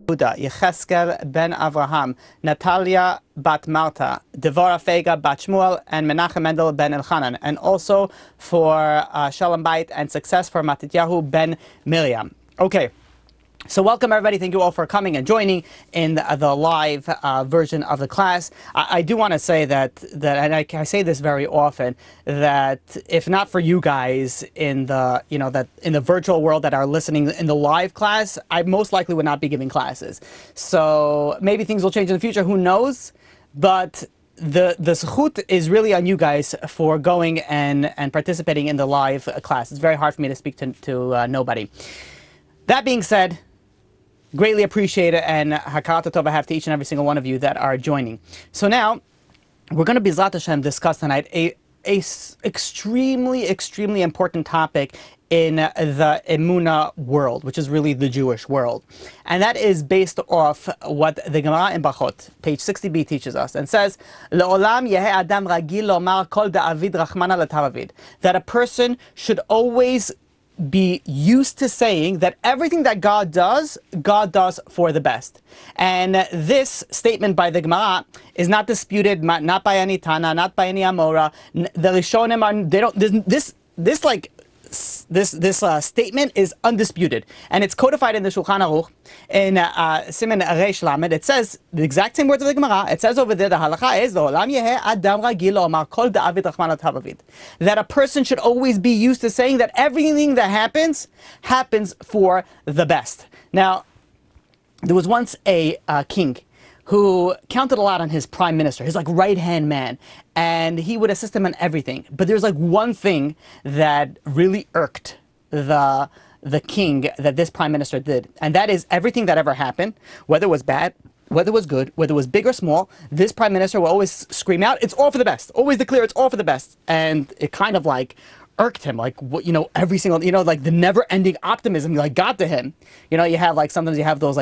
Yehuda, Yecheskel ben Avraham, Natalia bat Marta, Devorah Fega bat Shmuel, and Menachem Mendel ben Elchanan, and also for Shalom Bait and success for Matityahu ben Miriam. Okay. So welcome everybody, thank you all for coming and joining in the live version of the class. I do want to say that and I say this very often, that if not for you guys in the, that in the virtual world that are listening in the live class, I most likely would not be giving classes. So maybe things will change in the future, who knows? But the zechut is really on you guys for going and participating in the live class. It's very hard for me to speak to nobody. That being said, greatly appreciate it, and Hakarat Tov I have to each and every single one of you that are joining. So now, we're going to B'ezrat Hashem discuss tonight a extremely important topic in the Emunah world, which is really the Jewish world. And that is based off what the Gemara in Brachot, page 60b, teaches us, and says, Le'olam yeheh adam ragil lomar kol da'avid rachmana l'taravid, that a person should always be used to saying that everything that God does for the best. And this statement by the Gemara is not disputed, not by any Tana, not by any Amora. The Rishonim are, they don't, this statement is undisputed, and it's codified in the Shulchan Aruch in Siman Reish Lamed. It says the exact same words of the Gemara. It says over there, the halacha is Olam yeheh adam ragil omar kol da'avid rachman l'taravid, that a person should always be used to saying that everything that happens for the best. Now, there was once a king who counted a lot on his prime minister, his right-hand man, and he would assist him in everything. But there's one thing that really irked the king that this prime minister did, and that is everything that ever happened, whether it was bad, whether it was good, whether it was big or small, this prime minister will always scream out, "It's all for the best." Always declare it's all for the best. And it kind of irked him, every single, the never-ending optimism got to him. You have sometimes you have those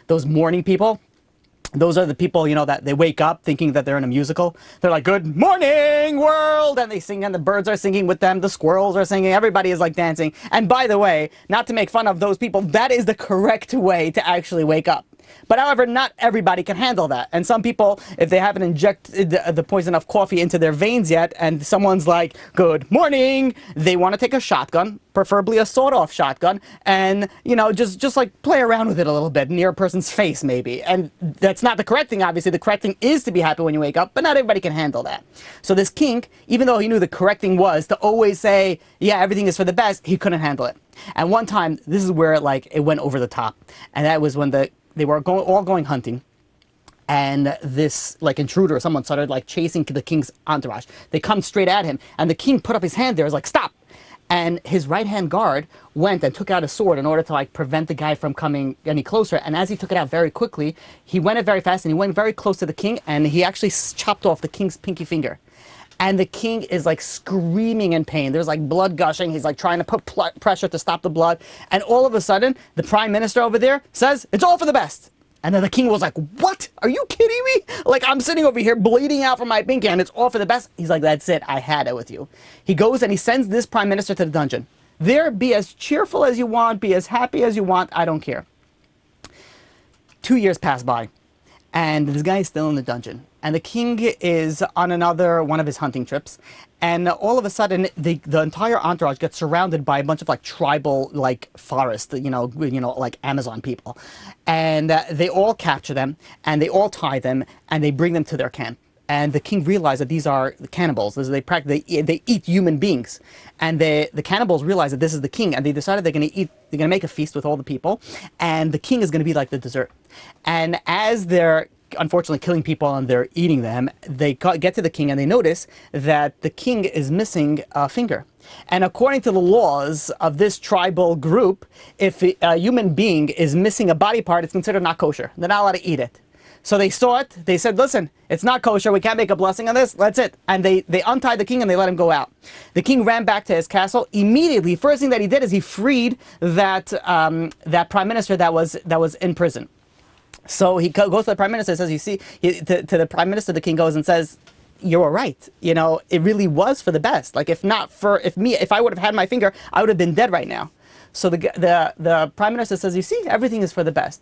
those morning people. Those are the people, that they wake up thinking that they're in a musical. They're like, "Good morning, world!" And they sing, and the birds are singing with them, the squirrels are singing, everybody is dancing. And by the way, not to make fun of those people, that is the correct way to actually wake up. But however, not everybody can handle that. And some people, if they haven't injected the poison of coffee into their veins yet, and someone's like, "Good morning," they want to take a shotgun, preferably a sawed-off shotgun, and, just play around with it a little bit near a person's face, maybe. And that's not the correct thing, obviously. The correct thing is to be happy when you wake up, but not everybody can handle that. So this king, even though he knew the correct thing was to always say, yeah, everything is for the best, he couldn't handle it. And one time, this is where, it went over the top. And that was when they were all going hunting, and this intruder, someone started chasing the king's entourage. They come straight at him, and the king put up his hand there, was like, "Stop!" And his right-hand guard went and took out a sword in order to prevent the guy from coming any closer. And as he took it out very quickly, he went it very fast, and he went very close to the king, and he actually chopped off the king's pinky finger. And the king is screaming in pain. There's blood gushing. He's trying to put pressure to stop the blood. And all of a sudden, the prime minister over there says, "It's all for the best." And then the king was like, "What? Are you kidding me? I'm sitting over here bleeding out from my pinky and it's all for the best." He's like, "That's it. I had it with you." He goes and he sends this prime minister to the dungeon. There, be as cheerful as you want, be as happy as you want. I don't care. 2 years pass by, and this guy is still in the dungeon. And the king is on another one of his hunting trips, and all of a sudden, the entire entourage gets surrounded by a bunch of tribal forest, Amazon people, and they all capture them, and they all tie them, and they bring them to their camp. And the king realized that these are the cannibals. They eat human beings, and the cannibals realize that this is the king, and they decided they're going to make a feast with all the people, and the king is going to be like the dessert. And as they're unfortunately killing people and they're eating them, they get to the king and they notice that the king is missing a finger. And according to the laws of this tribal group, if a human being is missing a body part, it's considered not kosher. They're not allowed to eat it. So they saw it, they said, "Listen, it's not kosher, we can't make a blessing on this, that's it." And they untied the king and they let him go out. The king ran back to his castle. Immediately, first thing that he did is he freed that prime minister that was in prison. So he goes to the prime minister and says, "You see," to the prime minister, the king goes and says, "You were right. It really was for the best. If I would have had my finger, I would have been dead right now." So the prime minister says, "You see, everything is for the best."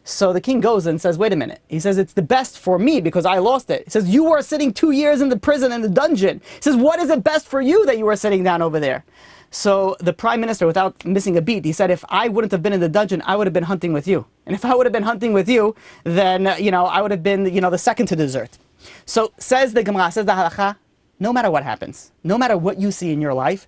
So the king goes and says, wait a minute. He says, it's the best for me because I lost it. He says, you were sitting 2 years in the prison, in the dungeon. He says, what is it best for you that you were sitting down over there? So the prime minister, without missing a beat, he said, if I wouldn't have been in the dungeon, I would have been hunting with you. And if I would have been hunting with you, then, I would have been, the second to dessert. So says the Gemara, says the Halakha, no matter what happens, no matter what you see in your life,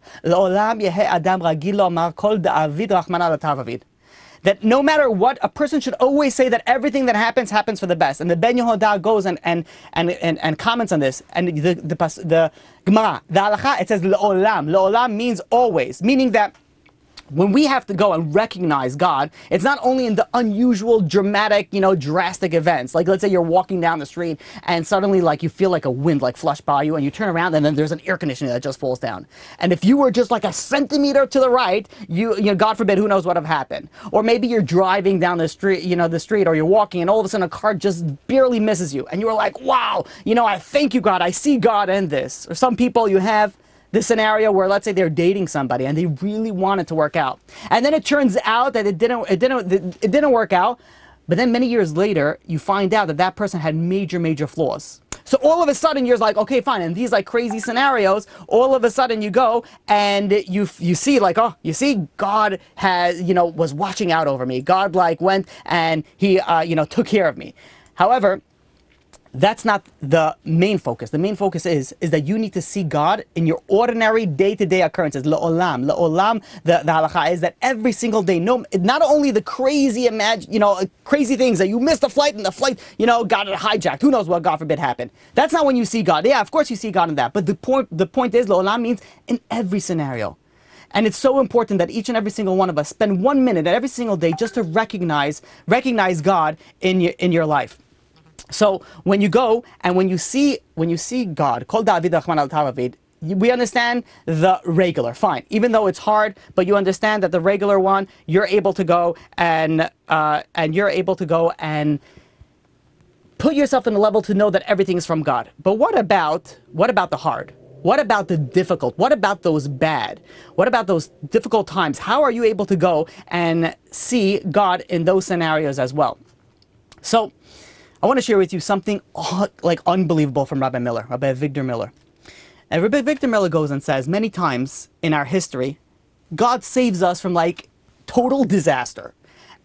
that no matter what, a person should always say that everything that happens for the best. And the Ben Yehoda goes and comments on this. And the Gemara, the Halakha, it says Le'olam. Le'olam means always, meaning that when we have to go and recognize God, it's not only in the unusual, dramatic, drastic events. Like, let's say you're walking down the street and suddenly, you feel like a wind, flush by you, and you turn around and then there's an air conditioner that just falls down. And if you were just a centimeter to the right, God forbid, who knows what have happened. Or maybe you're driving down the street, or you're walking and all of a sudden a car just barely misses you. And you were like, wow, I thank you, God. I see God in this. Or some people you have this scenario where, let's say, they're dating somebody and they really want it to work out, and then it turns out that it didn't work out. But then many years later, you find out that that person had major flaws. So all of a sudden, you're like, okay, fine. In these crazy scenarios, all of a sudden you go and you see you see God has was watching out over me. God went and he took care of me. However, that's not the main focus. The main focus is that you need to see God in your ordinary day-to-day occurrences. Le'olam. Le'olam, the halakha is that every single day, not only the crazy crazy things that you missed a flight and the flight, got hijacked. Who knows what, God forbid, happened. That's not when you see God. Yeah, of course you see God in that. But the point is, le'olam means in every scenario. And it's so important that each and every single one of us spend 1 minute every single day just to recognize God in your life. So when you go and when you see God, Kol David Rahman al Tavavid, we understand the regular, fine. Even though it's hard, but you understand that the regular one, you're able to go and put yourself in a level to know that everything is from God. But what about the hard? What about the difficult? What about those bad? What about those difficult times? How are you able to go and see God in those scenarios as well? So I want to share with you something unbelievable from Rabbi Victor Miller. And Rabbi Victor Miller goes and says many times in our history, God saves us from total disaster.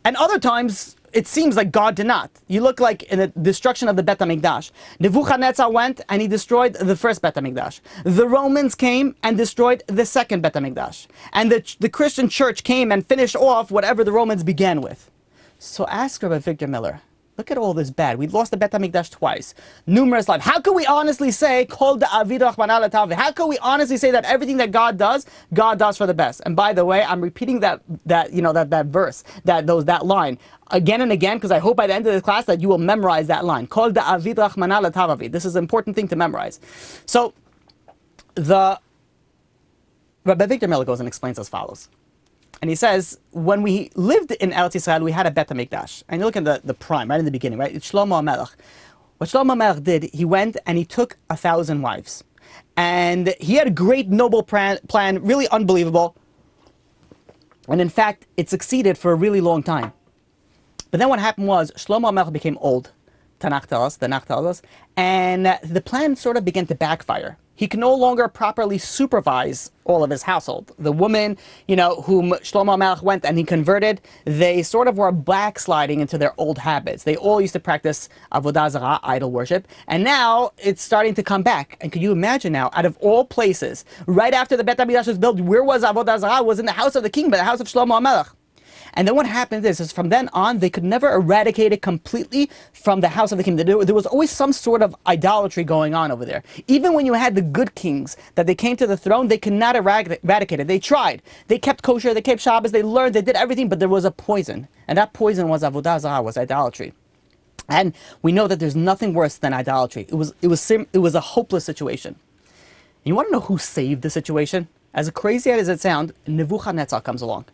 And other times, it seems like God did not. You look in the destruction of the Bet HaMikdash. Nebuchadnezzar went and he destroyed the first Bet HaMikdash. The Romans came and destroyed the second Bet HaMikdash. And the Christian church came and finished off whatever the Romans began with. So ask Rabbi Victor Miller, look at all this bad. We lost the Bet HaMikdash twice. Numerous lives. How can we honestly say, Kol Da'avid Rahman al Tavavid? How can we honestly say that everything that God does for the best? And by the way, I'm repeating that verse, that line again and again, because I hope by the end of the class that you will memorize that line. Kol Da'avid Rahman al Tavavid. This is an important thing to memorize. So, Rabbi Victor Miller goes and explains as follows. And he says, when we lived in Eretz Yisrael, we had a Bet HaMikdash. And you look at the prime, right in the beginning, right? It's Shlomo HaMelech. What Shlomo HaMelech did, he went and he took 1,000 wives. And he had a great noble plan, really unbelievable. And in fact, it succeeded for a really long time. But then what happened was, Shlomo HaMelech became old. The Tanakh tells us. And the plan sort of began to backfire. He could no longer properly supervise all of his household. The women, whom Shlomo HaMelech went and he converted, they sort of were backsliding into their old habits. They all used to practice avodah zarah, idol worship, and now it's starting to come back. And can you imagine now, out of all places, right after the Bet HaMikdash was built, where was avodah zarah? It was in the house of the king, but the house of Shlomo HaMelech. And then what happened is from then on, they could never eradicate it completely from the house of the king. There was always some sort of idolatry going on over there. Even when you had the good kings that they came to the throne, they could not eradicate it. They tried. They kept kosher, they kept Shabbos, they learned, they did everything, but there was a poison. And that poison was avodah zarah, was idolatry. And we know that there's nothing worse than idolatry. It was a hopeless situation. And you want to know who saved the situation? As crazy as it sounds, Nebuchadnezzar comes along.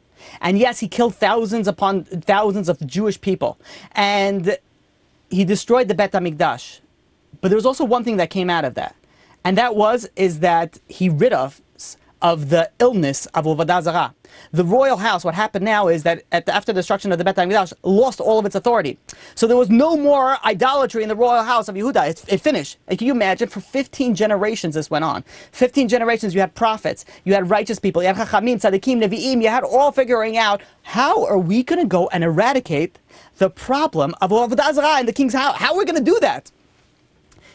And yes, he killed thousands upon thousands of Jewish people. And he destroyed the Bet HaMikdash. But there was also one thing that came out of that. And that is that he rid us of the illness of Avodah Zarah. The royal house, what happened now is that after the destruction of the Bet HaMikdash, lost all of its authority. So there was no more idolatry in the royal house of Yehuda. It finished. And can you imagine? For 15 generations this went on. 15 generations you had prophets, you had righteous people, you had Chachamim, Tzadikim, Nevi'im, you had all figuring out, how are we going to go and eradicate the problem of Avodah Zarah in the king's house? How are we going to do that?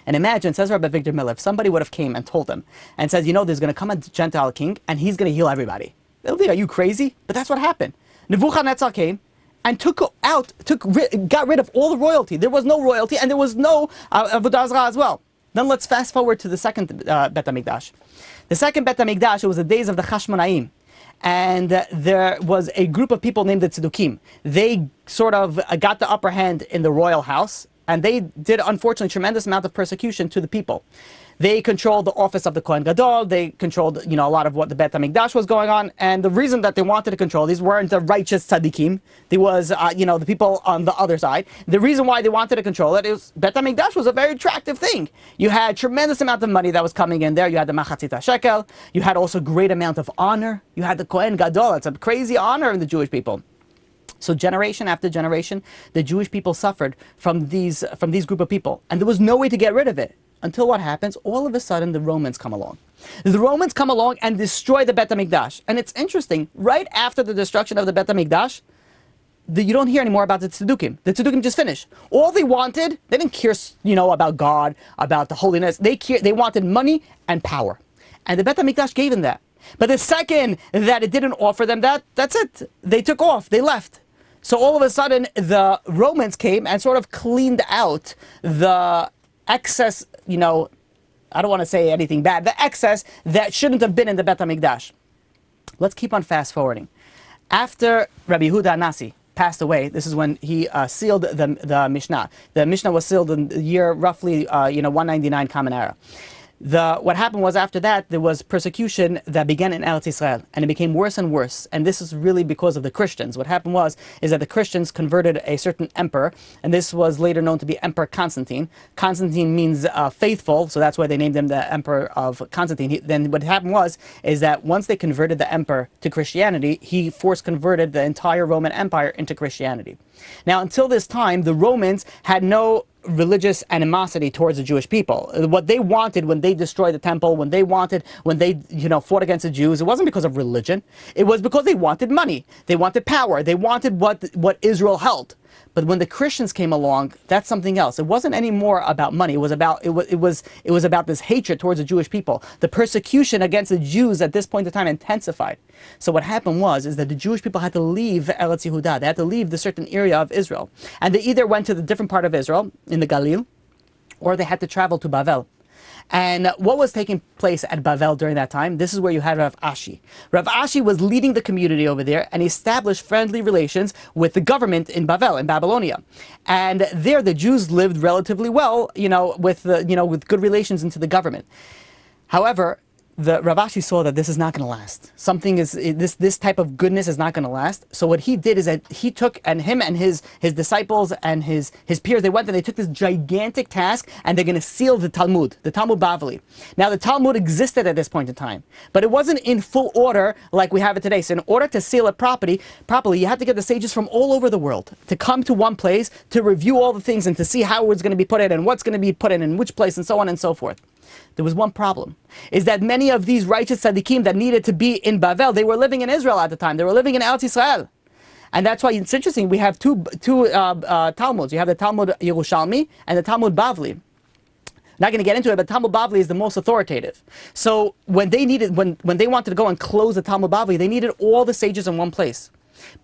And imagine, says Rabbi Victor Miller, if somebody would have came and told them and says, there's going to come a Gentile king and he's going to heal everybody. They'll think, are you crazy? But that's what happened. Nebuchadnezzar came and got rid of all the royalty. There was no royalty and there was no Avodah Zarah as well. Then let's fast forward to the second Bet HaMikdash. The second Bet HaMikdash, it was the days of the Chashmonaim. And there was a group of people named the Tzedukim. They sort of got the upper hand in the royal house. And they did, unfortunately, tremendous amount of persecution to the people. They controlled the office of the Kohen Gadol. They controlled, a lot of what the Bet HaMikdash was going on. And the reason that they wanted to control these weren't the righteous tzaddikim. There was, the people on the other side. The reason why they wanted to control it is Bet HaMikdash was a very attractive thing. You had tremendous amount of money that was coming in there. You had the Machatzit Shekel. You had also great amount of honor. You had the Kohen Gadol. It's a crazy honor in the Jewish people. So generation after generation, the Jewish people suffered from these group of people. And there was no way to get rid of it. Until what happens? All of a sudden, the Romans come along. The Romans come along and destroy the Bet HaMikdash. And it's interesting, right after the destruction of the Bet HaMikdash, you don't hear anymore about the Tzedukim. The Tzedukim just finished. All they wanted, they didn't care, about God, about the holiness. They wanted money and power. And the Bet HaMikdash gave them that. But the second that it didn't offer them that, that's it. They took off. They left. So all of a sudden, the Romans came and sort of cleaned out the excess, I don't want to say anything bad, the excess that shouldn't have been in the Bet HaMikdash. Let's keep on fast forwarding. After Rabbi Yehuda Nasi passed away, this is when he sealed the Mishnah. The Mishnah was sealed in the year roughly, 199 Common Era. What happened was, after that, there was persecution that began in Eretz Israel, and it became worse and worse. And this is really because of the Christians. What happened is that the Christians converted a certain emperor, and this was later known to be Emperor Constantine. Constantine means faithful, so that's why they named him the Emperor of Constantine. Then what happened is that once they converted the emperor to Christianity, he force converted the entire Roman Empire into Christianity. Now, until this time, the Romans had no religious animosity towards the Jewish people. What they wanted when they destroyed the temple, when they fought against the Jews, it wasn't because of religion. It was because they wanted money. They wanted power. They wanted what Israel held. But when the Christians came along, that's something else. It wasn't any more about money. It was about this hatred towards the Jewish people. The persecution against the Jews at this point in time intensified. So what happened is that the Jewish people had to leave Eretz Yehuda. They had to leave the certain area of Israel. And they either went to the different part of Israel, in the Galil, or they had to travel to Bavel. And what was taking place at Bavel during that time? This is where you had Rav Ashi. Rav Ashi was leading the community over there and established friendly relations with the government in Bavel, in Babylonia. And there the Jews lived relatively well, with good relations into the government. However, the Rav Ashi saw that this is not going to last. This type of goodness is not going to last. So what he did is that he took, and him and his disciples and his peers, they went and they took this gigantic task, and they're going to seal the Talmud Bavli. Now the Talmud existed at this point in time, but it wasn't in full order like we have it today. So in order to seal it properly, you had to get the sages from all over the world to come to one place to review all the things and to see how it's going to be put in and what's going to be put in which place and so on and so forth. There was one problem, is that many of these righteous tzaddikim that needed to be in Bavel, they were living in Israel at the time. They were living in Eretz Israel. And that's why it's interesting, we have two Talmuds. You have the Talmud Yerushalmi and the Talmud Bavli. Not going to get into it, but Talmud Bavli is the most authoritative. So when they wanted to go and close the Talmud Bavli, they needed all the sages in one place.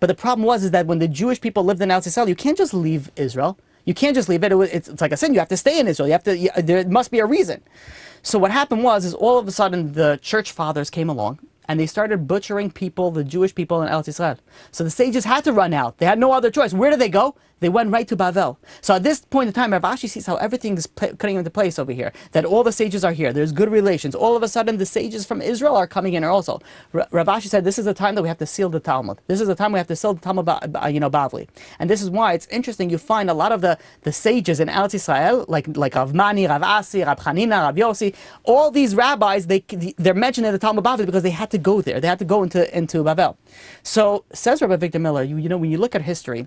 But the problem is that when the Jewish people lived in Eretz Israel, you can't just leave Israel. You can't just leave it. It's like a sin. You have to stay in Israel. There must be a reason. So what happened is all of a sudden the church fathers came along and they started butchering people, the Jewish people in Eretz Israel. So the sages had to run out. They had no other choice. Where did they go? They went right to Bavel. So at this point in time, Rav Ashi sees how everything is cutting into place over here. That all the sages are here. There's good relations. All of a sudden, the sages from Israel are coming in also. Rav Ashi said, this is the time that we have to seal the Talmud. This is the time we have to seal the Talmud Bavli. And this is why it's interesting. You find a lot of the sages in Eretz Israel, like Rav Mani, Rav Asi, Rav Chanina, Rav Yossi, all these rabbis, they're mentioned in the Talmud Bavli because they had to to go there. They had to go into Bavel. So says Rabbi Victor Miller, you know, when you look at history,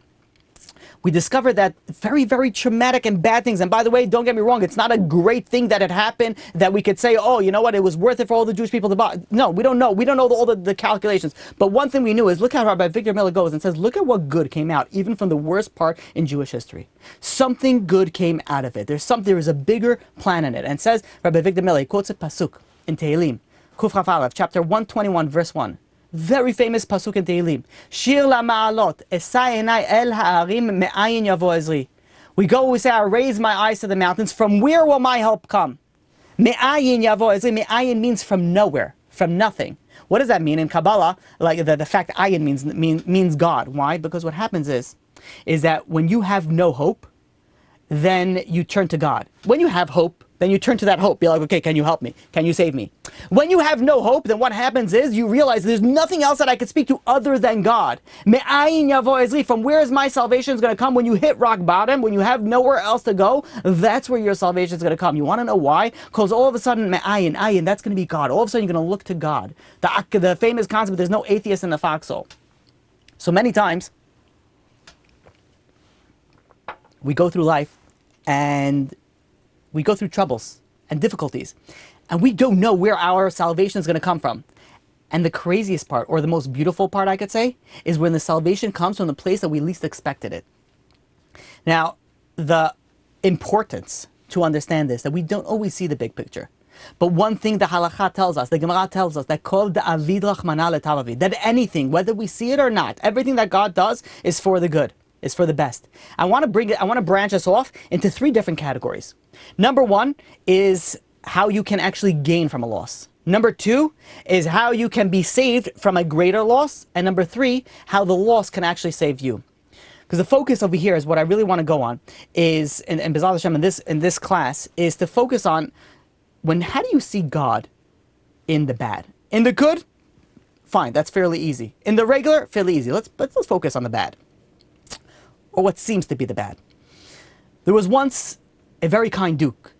we discovered that very, very traumatic and bad things. And by the way, don't get me wrong, it's not a great thing that had happened that we could say, oh, you know what, it was worth it for all the Jewish people to buy. No, we don't know. We don't know all the calculations. But one thing we knew is, look how Rabbi Victor Miller goes and says, look at what good came out, even from the worst part in Jewish history. Something good came out of it. There is a bigger plan in it. And says, Rabbi Victor Miller, he quotes a pasuk in Tehillim, Kuf Chaf Aleph, chapter 121, verse 1. Very famous pasuk in Tehillim. Shir la ma'alot, esai enai el ha'arim me'ayin yavo ezri. We say, I raise my eyes to the mountains. From where will my help come? Me'ayin yavo ezri. Me'ayin means from nowhere, from nothing. What does that mean in Kabbalah? Like the fact ayin means God. Why? Because what happens is that when you have no hope, then you turn to God. When you have hope, then you turn to that hope. Be like, okay, can you help me? Can you save me? When you have no hope, then what happens is you realize there's nothing else that I could speak to other than God. Me'ayin yavo ezri. From where is my salvation going to come? When you hit rock bottom, when you have nowhere else to go, that's where your salvation is going to come. You want to know why? Because all of a sudden, me'ayin, ayin, that's going to be God. All of a sudden, you're going to look to God. The famous concept, there's no atheist in the foxhole. So many times, we go through life and we go through troubles and difficulties, and we don't know where our salvation is going to come from. And the craziest part, or the most beautiful part, I could say, is when the salvation comes from the place that we least expected it. Now, the importance to understand this, that we don't always see the big picture. But one thing the halakha tells us, the Gemara tells us, that kol da'avid rachmana letavavid, that anything, whether we see it or not, everything that God does is for the good. Is for the best. I want to branch us off into 3 different categories. Number 1 is how you can actually gain from a loss. Number 2 is how you can be saved from a greater loss. And number 3, how the loss can actually save you. Because the focus over here is what I really want to go on is, and B'ezras Hashem in this class, is to focus on how do you see God in the bad? In the good, fine, that's fairly easy. In the regular, fairly easy. Let's focus on the bad. Or what seems to be the bad. There was once a very kind duke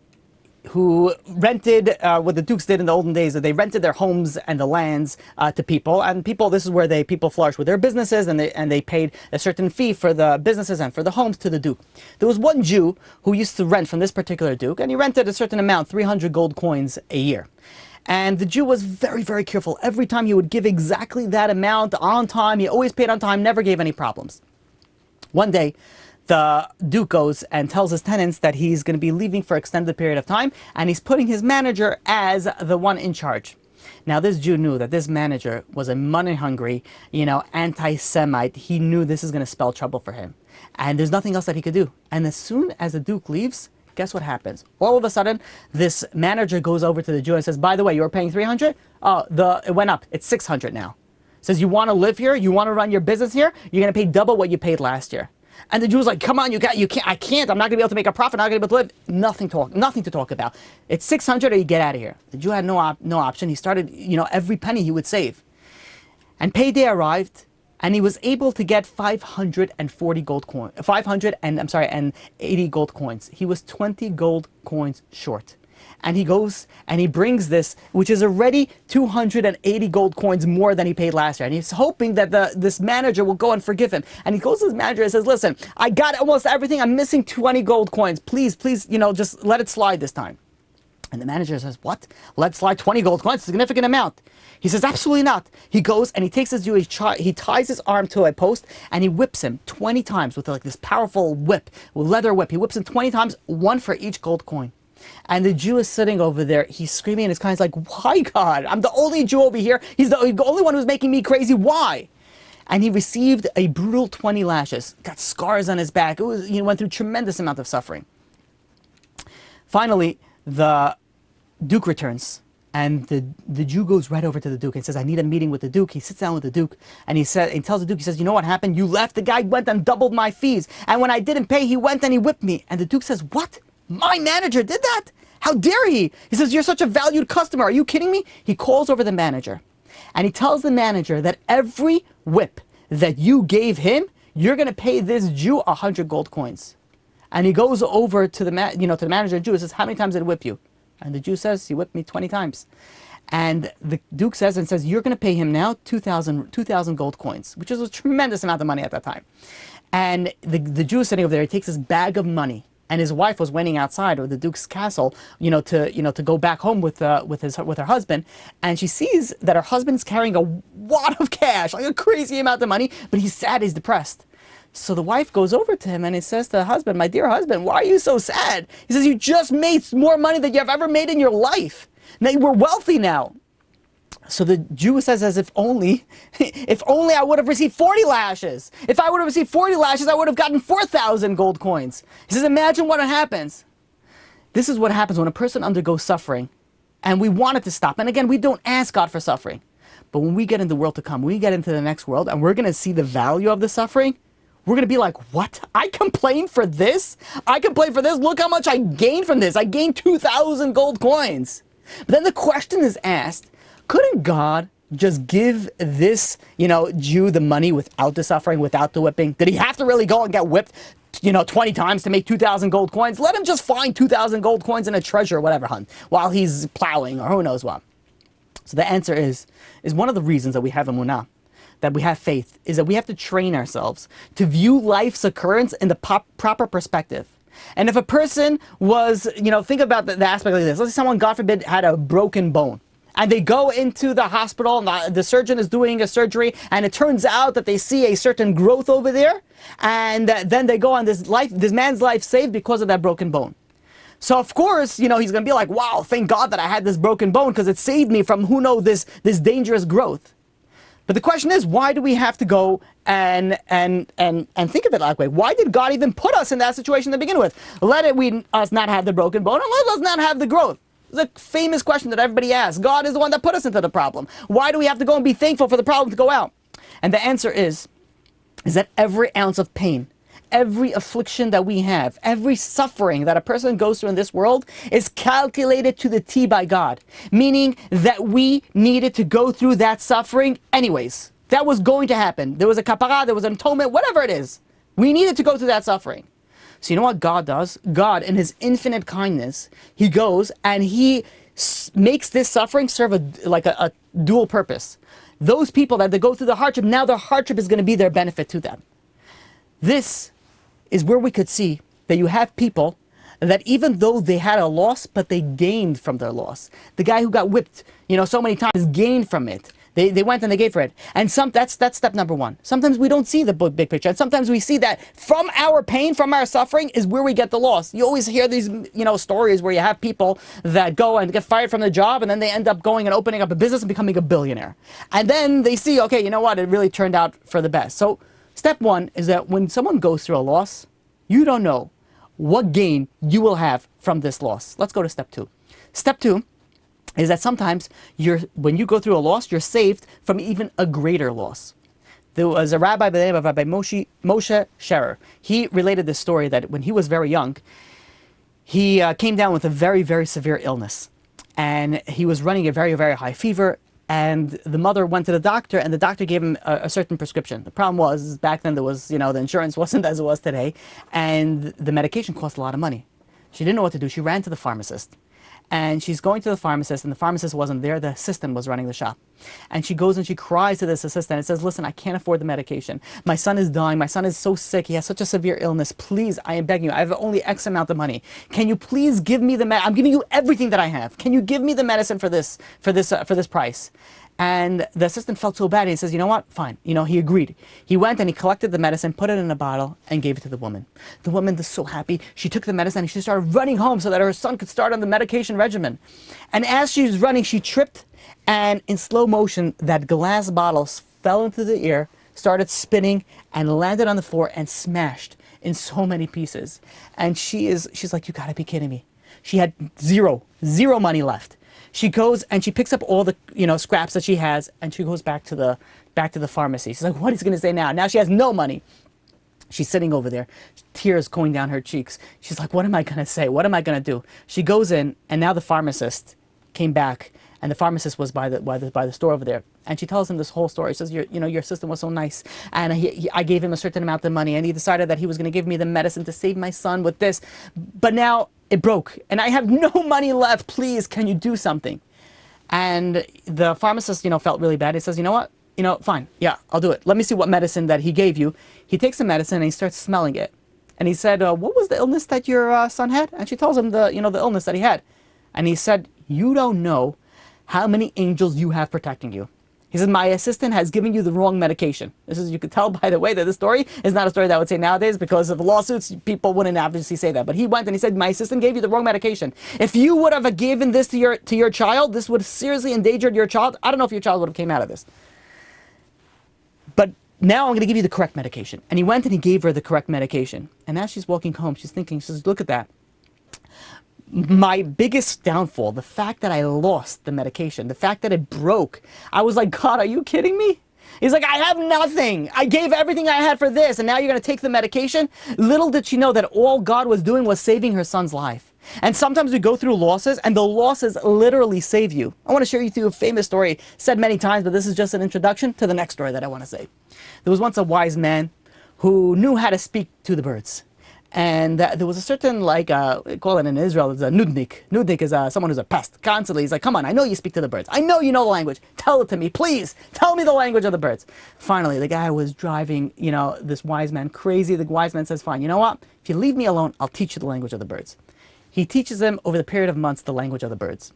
who rented, what the dukes did in the olden days, that they rented their homes and the lands to people. And this is where people flourished with their businesses, and they paid a certain fee for the businesses and for the homes to the duke. There was one Jew who used to rent from this particular duke, and he rented a certain amount, 300 gold coins a year. And the Jew was very, very careful. Every time he would give exactly that amount on time. He always paid on time, never gave any problems. One day, the Duke goes and tells his tenants that he's going to be leaving for an extended period of time, and he's putting his manager as the one in charge. Now, this Jew knew that this manager was a money-hungry, anti-Semite. He knew this is going to spell trouble for him. And there's nothing else that he could do. And as soon as the Duke leaves, guess what happens? All of a sudden, this manager goes over to the Jew and says, by the way, you were paying 300? Oh, it went up. It's 600 now. Says, you want to live here? You want to run your business here? You're going to pay double what you paid last year. And the Jew was like, come on, you can't, I can't, I'm not going to be able to make a profit, I'm not going to be able to live. Nothing to talk about. It's 600 or you get out of here. The Jew had no option. He started, every penny he would save. And payday arrived, and he was able to get 580 gold coins. He was 20 gold coins short. And he goes and he brings this, which is already 280 gold coins more than he paid last year. And he's hoping that this manager will go and forgive him. And he goes to his manager and says, listen, I got almost everything. I'm missing 20 gold coins. Please, just let it slide this time. And the manager says, what? Let slide 20 gold coins? It's a significant amount. He says, absolutely not. He goes and he takes his Jewish child, he ties his arm to a post, and he whips him 20 times with this powerful whip, leather whip. He whips him 20 times, one for each gold coin. And the Jew is sitting over there. He's screaming, and his kind is like, why, God? I'm the only Jew over here. He's the only one who's making me crazy. Why? And he received a brutal 20 lashes. Got scars on his back. It was, went through tremendous amount of suffering. Finally, the Duke returns. And the Jew goes right over to the Duke and says, I need a meeting with the Duke. He sits down with the Duke and he tells the Duke, he says, you know what happened? You left. The guy went and doubled my fees. And when I didn't pay, he went and he whipped me. And the Duke says, what? My manager did that? How dare he? He says, you're such a valued customer. Are you kidding me? He calls over the manager and he tells the manager that every whip that you gave him, you're going to pay this Jew 100 gold coins. And he goes over to the manager, the Jew, and says, how many times did he whip you? And the Jew says, he whipped me 20 times. And the Duke says, you're going to pay him now 2,000 gold coins, which is a tremendous amount of money at that time. And the Jew is sitting over there, he takes this bag of money, and his wife was waiting outside of the Duke's castle, to go back home with her husband, and she sees that her husband's carrying a wad of cash, like a crazy amount of money, but he's sad, he's depressed. So the wife goes over to him and he says to the husband, "My dear husband, why are you so sad?" He says, "You just made more money than you have ever made in your life. Now we're wealthy now." So the Jew says, if only I would have received 40 lashes. If I would have received 40 lashes, I would have gotten 4,000 gold coins. He says, imagine what happens. This is what happens when a person undergoes suffering, and we want it to stop. And again, we don't ask God for suffering. But when we get in the world to come, we get into the next world, and we're going to see the value of the suffering, we're going to be like, what? I complained for this? I complained for this? Look how much I gained from this. I gained 2,000 gold coins. But then the question is asked, couldn't God just give this, Jew the money without the suffering, without the whipping? Did he have to really go and get whipped, 20 times to make 2,000 gold coins? Let him just find 2,000 gold coins in a treasure or whatever, while he's plowing or who knows what. So the answer is one of the reasons that we have emunah, that we have faith, is that we have to train ourselves to view life's occurrence in the proper perspective. And if a person was, think about the aspect like this. Let's say someone, God forbid, had a broken bone. And they go into the hospital, and the surgeon is doing a surgery, and it turns out that they see a certain growth over there, and then they go on this man's life saved because of that broken bone. So of course, he's going to be like, wow, thank God that I had this broken bone, because it saved me from this dangerous growth. But the question is, why do we have to go and think of it that way? Why did God even put us in that situation to begin with? Let us not have the broken bone, and let us not have the growth. It's a famous question that everybody asks. God is the one that put us into the problem. Why do we have to go and be thankful for the problem to go out? And the answer is that every ounce of pain, every affliction that we have, every suffering that a person goes through in this world is calculated to the T by God. Meaning that we needed to go through that suffering anyways. That was going to happen. There was a kapara, there was an atonement, whatever it is. We needed to go through that suffering. So you know what God does? God, in his infinite kindness, he goes and he makes this suffering serve a dual purpose. Those people that they go through the hardship, now their hardship is going to be their benefit to them. This is where we could see that you have people that even though they had a loss, but they gained from their loss. The guy who got whipped, so many times gained from it. They went and they gave for it. And that's step number one. Sometimes we don't see the big picture. And sometimes we see that from our pain, from our suffering, is where we get the loss. You always hear these, stories where you have people that go and get fired from the job, and then they end up going and opening up a business and becoming a billionaire. And then they see, okay, you know what? It really turned out for the best. So step one is that when someone goes through a loss, you don't know what gain you will have from this loss. Let's go to step two. Step two is that sometimes when you go through a loss, you're saved from even a greater loss. There was a rabbi by the name of Rabbi Moshe Scherer. He related this story that when he was very young, he came down with a very, very severe illness. And he was running a very, very high fever. And the mother went to the doctor, and the doctor gave him a certain prescription. The problem was, back then there was, the insurance wasn't as it was today. And the medication cost a lot of money. She didn't know what to do. She ran to the pharmacist. And she's going to the pharmacist, and the pharmacist wasn't there. The assistant was running the shop. And she goes and she cries to this assistant and says, listen, I can't afford the medication. My son is dying. My son is so sick. He has such a severe illness. Please, I am begging you. I have only X amount of money. Can you please give me the I'm giving you everything that I have. Can you give me the medicine for this price? And the assistant felt so bad, and he says, you know what, fine. He agreed. He went and he collected the medicine, put it in a bottle, and gave it to the woman. The woman was so happy. She took the medicine and she started running home so that her son could start on the medication regimen. And as she was running, she tripped, and in slow motion, that glass bottle fell into the air, started spinning, and landed on the floor and smashed in so many pieces. And she's like, you gotta be kidding me. She had zero money left. She goes and she picks up all the scraps that she has, and she goes back to the pharmacy. She's like, what is he going to say now? Now she has no money. She's sitting over there, tears going down her cheeks. She's like, what am I going to say? What am I going to do? She goes in, and now the pharmacist came back, and the pharmacist was by the store over there. And she tells him this whole story. She says, your system was so nice, and I gave him a certain amount of money, and he decided that he was going to give me the medicine to save my son with this. But now it broke, and I have no money left. Please, can you do something? And the pharmacist, felt really bad. He says, you know what? Fine. Yeah, I'll do it. Let me see what medicine that he gave you. He takes the medicine and he starts smelling it. And he said, what was the illness that your son had? And she tells him the illness that he had. And he said, you don't know how many angels you have protecting you. He said, my assistant has given you the wrong medication. You could tell by the way that this story is not a story that I would say nowadays, because of lawsuits, people wouldn't obviously say that. But he went and he said, my assistant gave you the wrong medication. If you would have given this to your child, this would have seriously endangered your child. I don't know if your child would have came out of this. But now I'm going to give you the correct medication. And he went and he gave her the correct medication. And as she's walking home, she's thinking, she says, look at that. My biggest downfall, the fact that I lost the medication, the fact that it broke. I was like, God, are you kidding me? He's like, I have nothing. I gave everything I had for this, and now you're going to take the medication? Little did she know that all God was doing was saving her son's life. And sometimes we go through losses, and the losses literally save you. I want to share you through a famous story, said many times, but this is just an introduction to the next story that I want to say. There was once a wise man who knew how to speak to the birds. And there was a certain, call it in Israel, it's a nudnik. Nudnik is someone who's a pest. Constantly, he's like, come on, I know you speak to the birds. I know you know the language. Tell it to me, please. Tell me the language of the birds. Finally, the guy was driving, this wise man crazy. The wise man says, fine, you know what? If you leave me alone, I'll teach you the language of the birds. He teaches them over the period of months the language of the birds.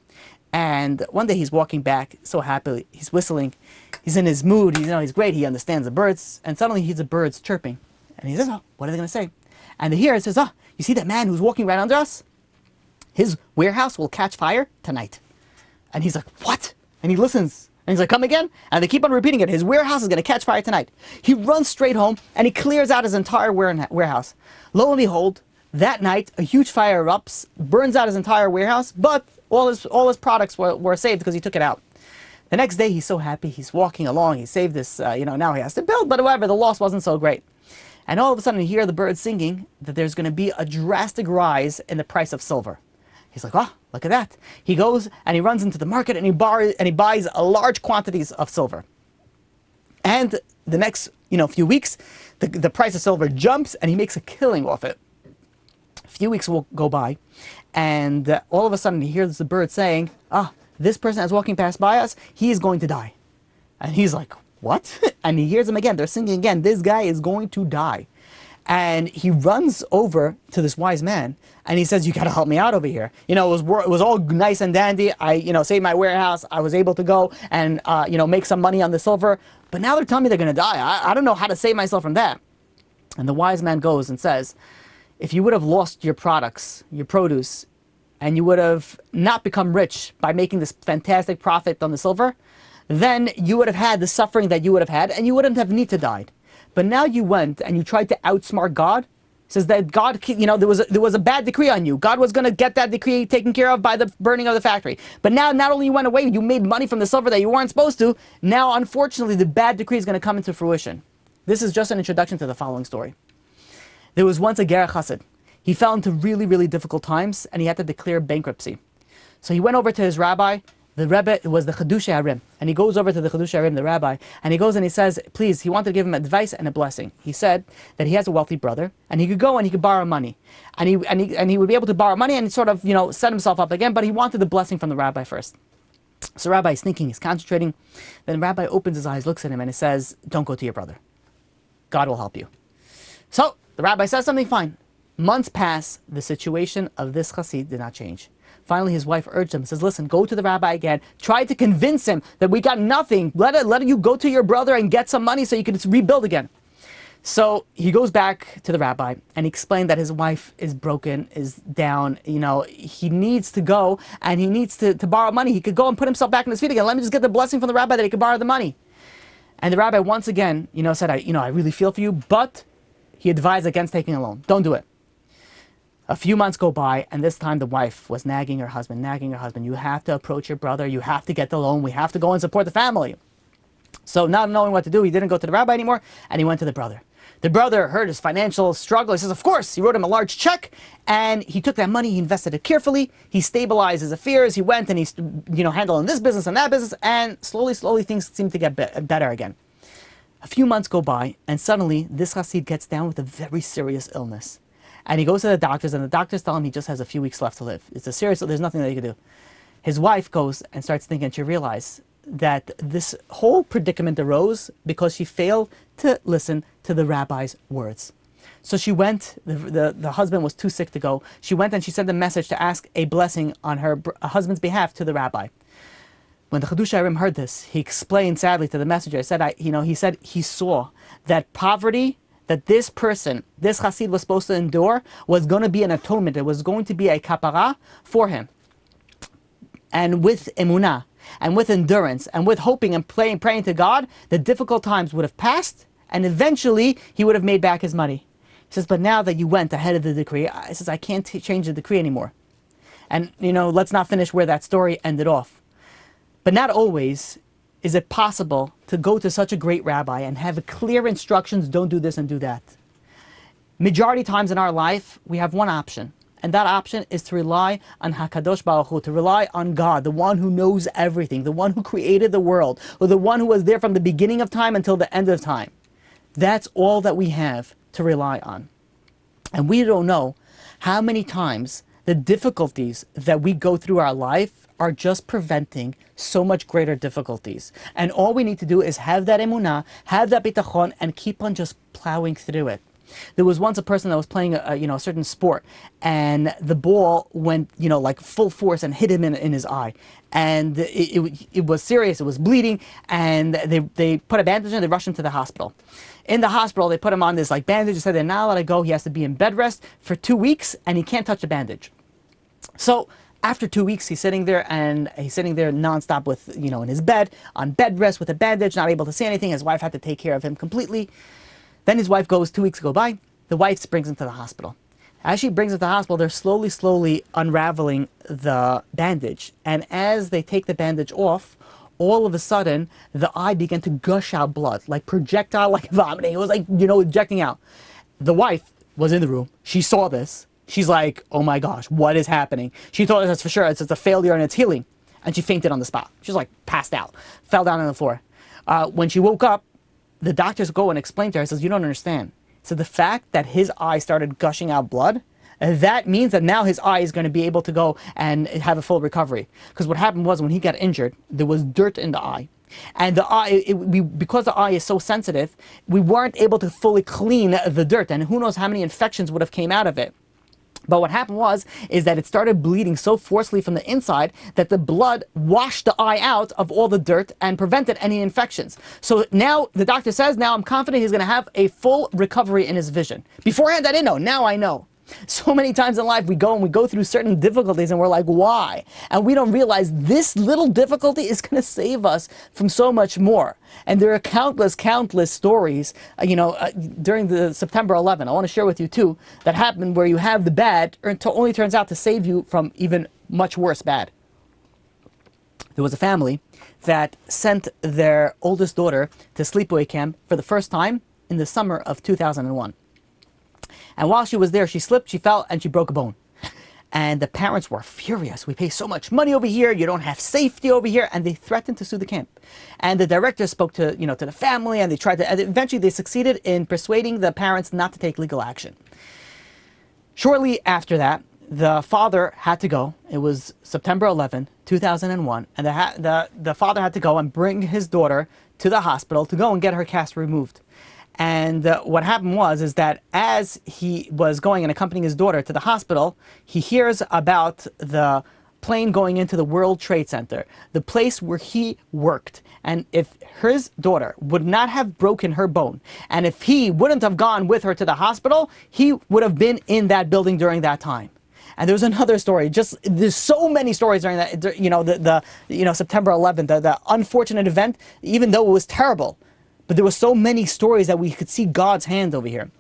And one day he's walking back so happily. He's whistling. He's in his mood. He's great. He understands the birds. And suddenly he hears the birds chirping. And he says, oh, what are they going to say? And the hearer says, oh, you see that man who's walking right under us? His warehouse will catch fire tonight. And he's like, what? And he listens. And he's like, come again? And they keep on repeating it. His warehouse is going to catch fire tonight. He runs straight home and he clears out his entire warehouse. Lo and behold, that night, a huge fire erupts, burns out his entire warehouse, but all his products were saved because he took it out. The next day, he's so happy. He's walking along. He saved this, now he has to build, but whatever, the loss wasn't so great. And all of a sudden, you hear the birds singing that there's going to be a drastic rise in the price of silver. He's like, oh, look at that. He goes and he runs into the market and he buys large quantities of silver. And the next, few weeks, the price of silver jumps and he makes a killing off it. A few weeks will go by, and all of a sudden he hears the bird saying, this person that's walking past by us, he is going to die. And he's like, what? And he hears them again. They're singing again. This guy is going to die. And he runs over to this wise man and he says, you got to help me out over here. It was all nice and dandy. I, saved my warehouse. I was able to go and, make some money on the silver. But now they're telling me they're going to die. I don't know how to save myself from that. And the wise man goes and says, if you would have lost your products, your produce, and you would have not become rich by making this fantastic profit on the silver, then you would have had the suffering that you would have had, and you wouldn't have need to died. But now you went and you tried to outsmart God. It says that God, there was a bad decree on you. God was going to get that decree taken care of by the burning of the factory. But now, not only you went away, you made money from the silver that you weren't supposed to. Now, unfortunately, the bad decree is going to come into fruition. This is just an introduction to the following story. There was once a Ger Chassid. He fell into really, really difficult times, and he had to declare bankruptcy. So he went over to his rabbi. The Rebbe was the Chedushei Harim, and he goes over to the Chedushei Harim, the rabbi, and he goes and he says, please, he wanted to give him advice and a blessing. He said that he has a wealthy brother, and he could go and he could borrow money, and he would be able to borrow money and sort of set himself up again. But he wanted the blessing from the rabbi first. So Rabbi is thinking, he's concentrating. Then Rabbi opens his eyes, looks at him, and he says, don't go to your brother. God will help you. So the rabbi says something, fine. Months pass, the situation of this chassid did not change. Finally, his wife urged him, says, listen, go to the rabbi again. Try to convince him that we got nothing. Let you go to your brother and get some money so you can rebuild again. So he goes back to the rabbi and he explained that his wife is broken, is down. He needs to go and he needs to borrow money. He could go and put himself back on his feet again. Let me just get the blessing from the rabbi that he could borrow the money. And the rabbi once again, said, I really feel for you, but he advised against taking a loan. Don't do it. A few months go by, and this time the wife was nagging her husband. You have to approach your brother. You have to get the loan. We have to go and support the family. So not knowing what to do, he didn't go to the rabbi anymore, and he went to the brother. The brother heard his financial struggle. He says, of course. He wrote him a large check, and he took that money. He invested it carefully. He stabilized his affairs. He went and he's, handling this business and that business, and slowly things seem to get better again. A few months go by, and suddenly this chassid gets down with a very serious illness. And he goes to the doctors, and the doctors tell him he just has a few weeks left to live. It's a serious, there's nothing that he can do. His wife goes and starts thinking, she realized that this whole predicament arose because she failed to listen to the rabbi's words. So she went, the husband was too sick to go. She went and she sent a message to ask a blessing on her husband's behalf to the rabbi. When the Chiddushei HaRim heard this, he explained sadly to the messenger, he said he saw that poverty that this person, this Hasid was supposed to endure was going to be an atonement. It was going to be a kapara for him. And with emunah, and with endurance, and with hoping and praying to God, the difficult times would have passed, and eventually he would have made back his money. He says, but now that you went ahead of the decree, I can't change the decree anymore. And, let's not finish where that story ended off. But not always is it possible to go to such a great rabbi and have clear instructions, don't do this and do that. Majority times in our life, we have one option. And that option is to rely on HaKadosh Baruch Hu, to rely on God, the one who knows everything, the one who created the world, or the one who was there from the beginning of time until the end of time. That's all that we have to rely on. And we don't know how many times the difficulties that we go through our life are just preventing so much greater difficulties. And all we need to do is have that emunah, have that bitachon, and keep on just plowing through it. There was once a person that was playing a certain sport, and the ball went like full force and hit him in his eye, and it was serious. It was bleeding, and they put a bandage on. They rushed him to the hospital. In the hospital, they put him on this bandage. They said they're not allowed to go. He has to be in bed rest for 2 weeks, and he can't touch the bandage. So after 2 weeks, he's sitting there nonstop with in his bed on bed rest with a bandage, not able to see anything. His wife had to take care of him completely. Then his wife goes, 2 weeks go by, the wife brings him to the hospital. As she brings him to the hospital, they're slowly unraveling the bandage. And as they take the bandage off, all of a sudden, the eye began to gush out blood, like projectile, like vomiting. It was like, ejecting out. The wife was in the room. She saw this. She's like, oh my gosh, what is happening? She thought that's for sure. It's a failure and it's healing. And she fainted on the spot. She was like passed out, fell down on the floor. When she woke up, the doctors go and explain to her, says, you don't understand. So the fact that his eye started gushing out blood, that means that now his eye is going to be able to go and have a full recovery. Because what happened was when he got injured, there was dirt in the eye. And the eye, because the eye is so sensitive, we weren't able to fully clean the dirt. And who knows how many infections would have came out of it. But what happened is that it started bleeding so forcefully from the inside that the blood washed the eye out of all the dirt and prevented any infections. So now the doctor says, now I'm confident he's going to have a full recovery in his vision. Beforehand, I didn't know. Now I know. So many times in life we go through certain difficulties and we're like, why? And we don't realize this little difficulty is going to save us from so much more. And there are countless stories, during the September 11. I want to share with you too, that happened where you have the bad, only turns out to save you from even much worse bad. There was a family that sent their oldest daughter to sleepaway camp for the first time in the summer of 2001. And while she was there, she slipped, she fell, and she broke a bone. And the parents were furious. We pay so much money over here, you don't have safety over here, and they threatened to sue the camp. And the director spoke to the family, and and eventually they succeeded in persuading the parents not to take legal action. Shortly after that, the father had to go. It was September 11, 2001, and the father had to go and bring his daughter to the hospital to go and get her cast removed. And what happened is that as he was going and accompanying his daughter to the hospital, he hears about the plane going into the World Trade Center, the place where he worked. And if his daughter would not have broken her bone, and if he wouldn't have gone with her to the hospital, he would have been in that building during that time. And there was another story. There's so many stories during that. September 11th, the unfortunate event. Even though it was terrible, but there were so many stories that we could see God's hand over here.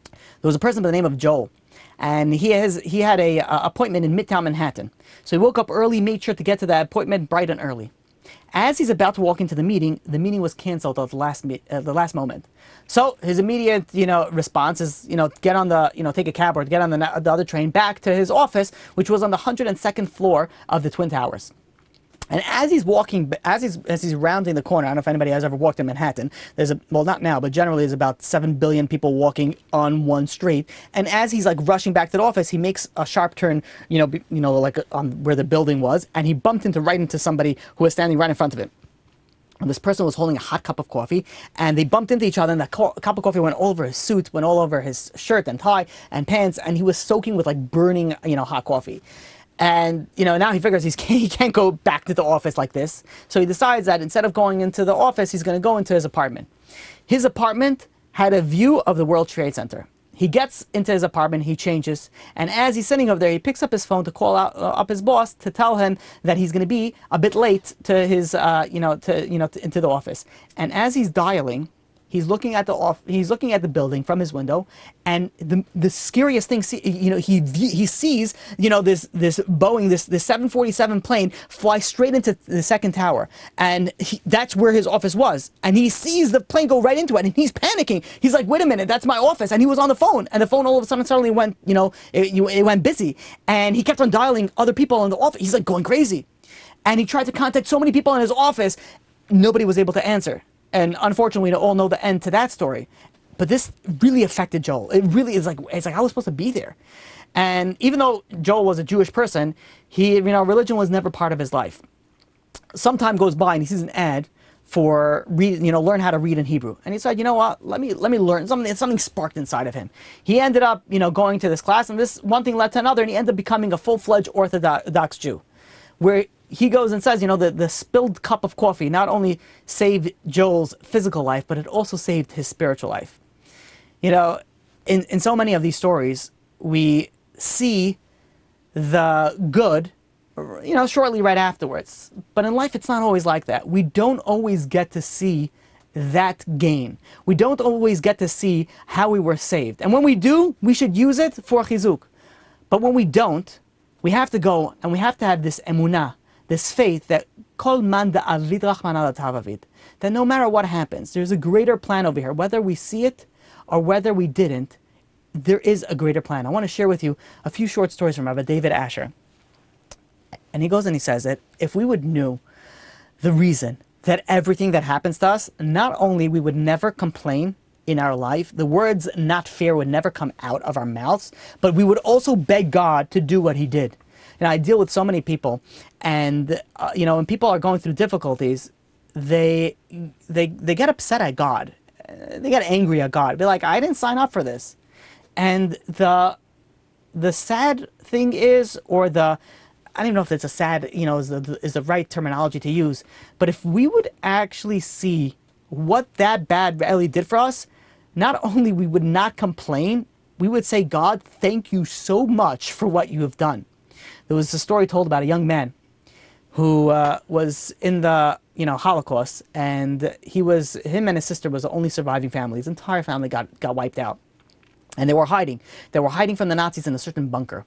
There was a person by the name of Joel, and he had a appointment in Midtown Manhattan. So he woke up early, made sure to get to that appointment bright and early. As he's about to walk into the meeting was canceled at the last moment. So his immediate response is get on take a cab or get on the other train back to his office, which was on the 102nd floor of the Twin Towers. And as he's walking, as he's rounding the corner, I don't know if anybody has ever walked in Manhattan. Well, not now, but generally there's about 7 billion people walking on one street. And as he's like rushing back to the office, he makes a sharp turn, like on where the building was, and he bumped right into somebody who was standing right in front of him. And this person was holding a hot cup of coffee, and they bumped into each other, and the cup of coffee went all over his suit, went all over his shirt and tie and pants, and he was soaking with like burning, hot coffee. And, now he figures he can't go back to the office like this. So he decides that instead of going into the office, he's going to go into his apartment. His apartment had a view of the World Trade Center. He gets into his apartment, he changes, and as he's sitting over there, he picks up his phone to call up his boss to tell him that he's going to be a bit late to his, into the office. And as he's dialing, he's looking at the building from his window, and the scariest thing, he sees, this Boeing, this 747 plane fly straight into the second tower, and that's where his office was, and he sees the plane go right into it, and he's panicking. He's like, wait a minute, that's my office, and he was on the phone, and the phone all of a sudden suddenly went, it went busy, and he kept on dialing other people in the office. He's like going crazy, and he tried to contact so many people in his office, nobody was able to answer. And unfortunately, we all know the end to that story. But this really affected Joel. It really is it's like I was supposed to be there. And even though Joel was a Jewish person, religion was never part of his life. Some time goes by and he sees an ad for learn how to read in Hebrew. And he said, you know what, let me learn. Something sparked inside of him. He ended up, going to this class, and this one thing led to another, and he ended up becoming a full-fledged Orthodox Jew, where he goes and says, the spilled cup of coffee not only saved Joel's physical life, but it also saved his spiritual life. In so many of these stories, we see the good, shortly right afterwards. But in life, it's not always like that. We don't always get to see that gain. We don't always get to see how we were saved. And when we do, we should use it for chizuk. But when we don't, we have to go and we have to have this emunah, this faith that kol man da'avid rachmana latav, that no matter what happens, there's a greater plan over here. Whether we see it or whether we didn't, there is a greater plan. I want to share with you a few short stories from Rabbi David Asher. And he goes and he says that if we would know the reason that everything that happens to us, not only we would never complain in our life, the words not fair would never come out of our mouths, but we would also beg God to do what he did. And I deal with so many people, and when people are going through difficulties, they get upset at God. They get angry at God. Be like, I didn't sign up for this. And the sad thing is, or I don't even know if it's a sad, is the right terminology to use, but if we would actually see what that bad Eli did for us, not only we would not complain, we would say, God, thank you so much for what you have done. There was a story told about a young man who was in the Holocaust, and him and his sister was the only surviving family. His entire family got wiped out, and they were hiding. They were hiding from the Nazis in a certain bunker.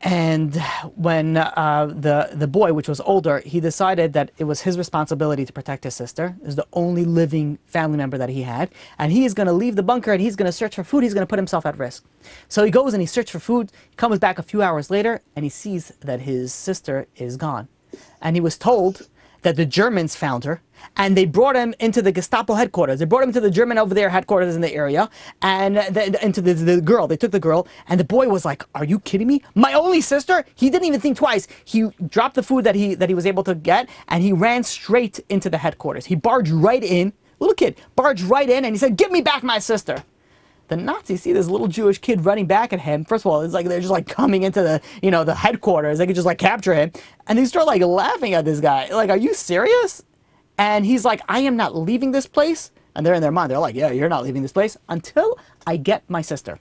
And when the boy, which was older, he decided that it was his responsibility to protect his sister. It was the only living family member that he had. And he is going to leave the bunker and he's going to search for food. He's going to put himself at risk. So he goes and he searches for food, comes back a few hours later, and he sees that his sister is gone. And he was told that the Germans found her, and they brought him into the Gestapo headquarters. They brought him to the German over there headquarters in the area, and into the girl. They took the girl, and the boy was like, "Are you kidding me? My only sister?" He didn't even think twice. He dropped the food that he was able to get, and he ran straight into the headquarters. He barged right in, little kid, barged right in, and he said, "Give me back my sister." The Nazis see this little Jewish kid running back at him. First of all, it's like they're just like coming into the, the headquarters. They could just like capture him. And they start like laughing at this guy. Like, are you serious? And he's like, I am not leaving this place. And they're in their mind. They're like, yeah, you're not leaving this place until I get my sister.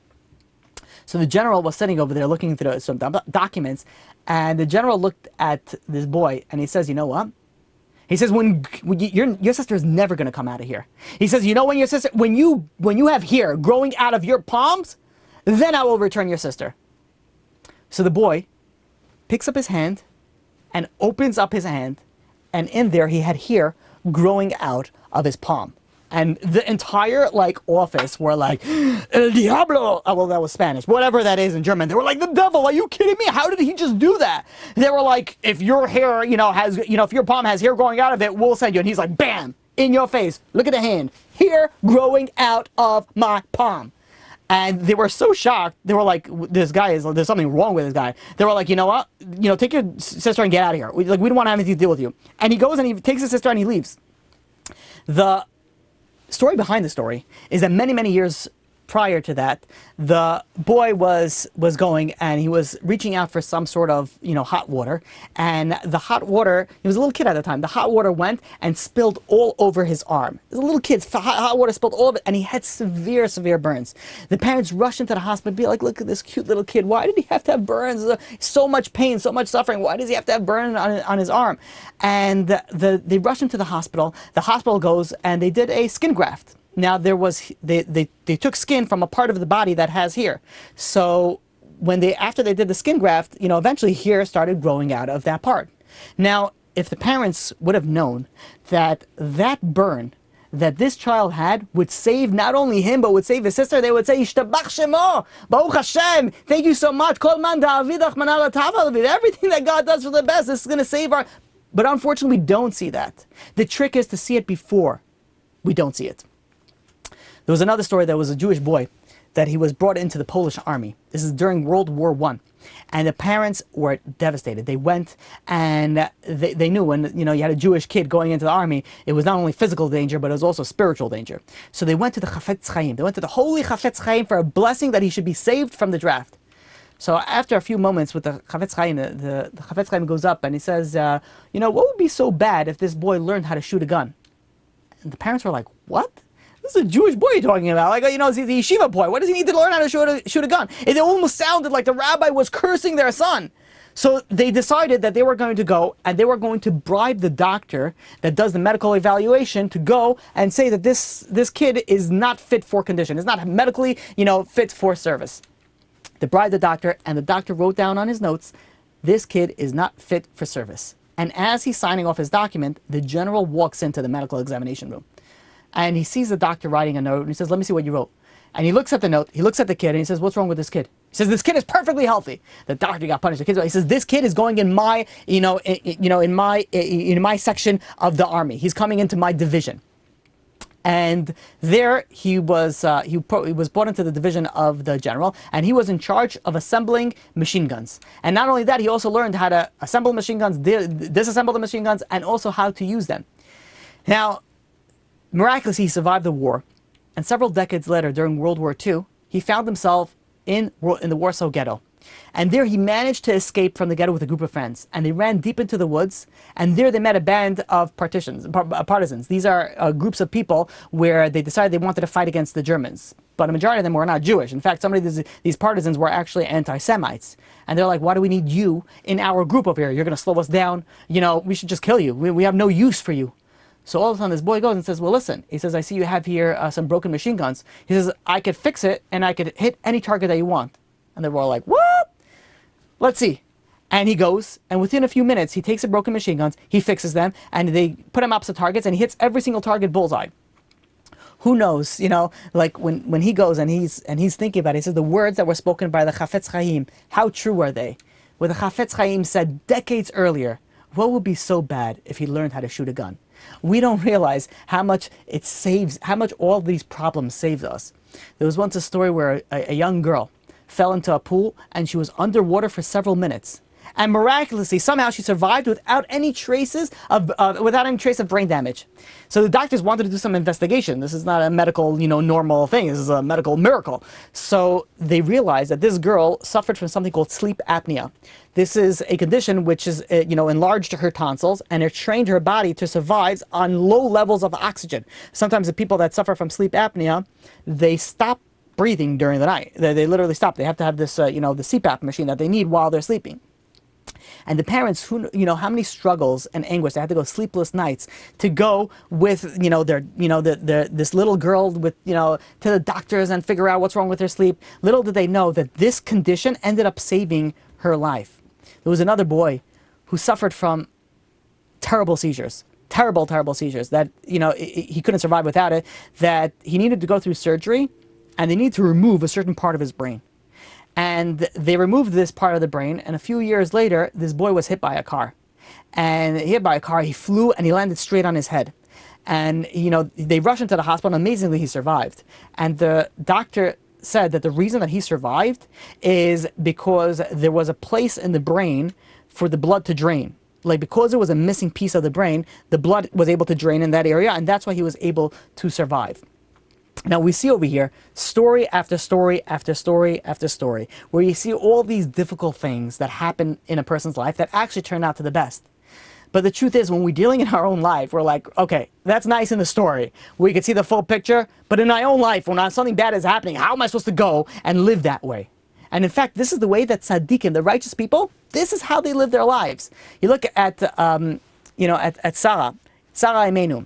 So the general was sitting over there looking through some documents. And the general looked at this boy and he says, you know what? He says, when your sister is never going to come out of here. He says, when your sister, when you have hair growing out of your palms, then I will return your sister. So the boy picks up his hand and opens up his hand, and in there he had hair growing out of his palm. And the entire like office were like, El Diablo. Oh, well, that was Spanish. Whatever that is in German. They were like, the devil. Are you kidding me? How did he just do that? They were like, if your hair, has, if your palm has hair growing out of it, we'll send you. And he's like, bam, in your face. Look at the hand. Hair growing out of my palm. And they were so shocked. They were like, there's something wrong with this guy. They were like, you know what? Take your sister and get out of here. We don't want to have anything to deal with you. And he goes and he takes his sister and he leaves. The story behind the story is that many, many years prior to that, the boy was going and he was reaching out for some sort of, hot water. And the hot water, he was a little kid at the time, the hot water went and spilled all over his arm. He was a little kid, hot water spilled all over it, and he had severe, severe burns. The parents rushed into the hospital and be like, look at this cute little kid. Why did he have to have burns? So much pain, so much suffering. Why does he have to have burns on his arm? And they rushed him to the hospital. The hospital goes and they did a skin graft. Now they took skin from a part of the body that has hair. So after they did the skin graft, eventually hair started growing out of that part. Now, if the parents would have known that burn that this child had would save not only him but would save his sister, they would say, Yishtabach Shemo, Baruch Hashem, thank you so much. Kol man da'avidach manal atav. Everything that God does for the best, this is going to save our. But unfortunately, we don't see that. The trick is to see it before we don't see it. There was another story. There was a Jewish boy that he was brought into the Polish army. This is during World War I. And the parents were devastated. They went and they knew when you had a Jewish kid going into the army, it was not only physical danger, but it was also spiritual danger. So they went to the Chafetz Chaim. They went to the holy Chafetz Chaim for a blessing that he should be saved from the draft. So after a few moments with the Chafetz Chaim, the Chafetz Chaim goes up and he says, what would be so bad if this boy learned how to shoot a gun? And the parents were like, what? This is a Jewish boy you're talking about. Like, he's the yeshiva boy. What does he need to learn how to shoot a gun? It almost sounded like the rabbi was cursing their son. So they decided that they were going to go and they were going to bribe the doctor that does the medical evaluation to go and say that this kid is not fit for condition. Is not medically, fit for service. They bribed the doctor, and the doctor wrote down on his notes, this kid is not fit for service. And as he's signing off his document, the general walks into the medical examination room. And he sees the doctor writing a note, and he says, let me see what you wrote. And he looks at the note, he looks at the kid, and he says, what's wrong with this kid? He says, this kid is perfectly healthy. The doctor got punished. He says, this kid is going in my, in my section of the army. He's coming into my division. And there he was brought into the division of the general, and he was in charge of assembling machine guns. And not only that, he also learned how to assemble machine guns, disassemble the machine guns, and also how to use them. Now, miraculously, he survived the war, and several decades later, during World War II, he found himself in the Warsaw Ghetto. And there he managed to escape from the ghetto with a group of friends. And they ran deep into the woods, and there they met a band of partisans. These are groups of people where they decided they wanted to fight against the Germans. But a majority of them were not Jewish. In fact, some of these partisans were actually anti-Semites. And they're like, why do we need you in our group over here? You're going to slow us down. We should just kill you. We have no use for you. So all of a sudden, this boy goes and says, well, listen. He says, I see you have here some broken machine guns. He says, I could fix it, and I could hit any target that you want. And they were all like, what? Let's see. And he goes, and within a few minutes, he takes the broken machine guns, he fixes them, and they put him opposite targets, and he hits every single target bullseye. Who knows, like when he goes and he's thinking about it, he says the words that were spoken by the Chafetz Chaim, how true are they? What the Chafetz Chaim said decades earlier, what would be so bad if he learned how to shoot a gun? We don't realize how much it saves, how much all these problems saved us. There was once a story where a young girl fell into a pool and she was underwater for several minutes. And miraculously, somehow she survived without any trace of brain damage. So the doctors wanted to do some investigation. This is not a medical, normal thing. This is a medical miracle. So they realized that this girl suffered from something called sleep apnea. This is a condition which is, enlarged her tonsils, and it trained her body to survive on low levels of oxygen. Sometimes the people that suffer from sleep apnea, they stop breathing during the night. They literally stop. They have to have this, the CPAP machine that they need while they're sleeping. And the parents, how many struggles and anguish, they had to go sleepless nights to go with, this little girl with, to the doctors and figure out what's wrong with her sleep. Little did they know that this condition ended up saving her life. There was another boy who suffered from terrible seizures. terrible, terrible seizures that, he couldn't survive without it, that he needed to go through surgery and they needed to remove a certain part of his brain. And they removed this part of the brain, and a few years later, this boy was hit by a car. And hit by a car, he flew and he landed straight on his head. And, they rushed him to the hospital, and amazingly he survived. And the doctor said that the reason that he survived is because there was a place in the brain for the blood to drain. Like, because there was a missing piece of the brain, the blood was able to drain in that area, and that's why he was able to survive. Now we see over here story after story after story after story, where you see all these difficult things that happen in a person's life that actually turn out to the best. But the truth is, when we're dealing in our own life, we're like, okay, that's nice in the story, where you can see the full picture, but in my own life, when something bad is happening, how am I supposed to go and live that way? And in fact, this is the way that tzaddikim, the righteous people, this is how they live their lives. You look at, at Sarah Imenu.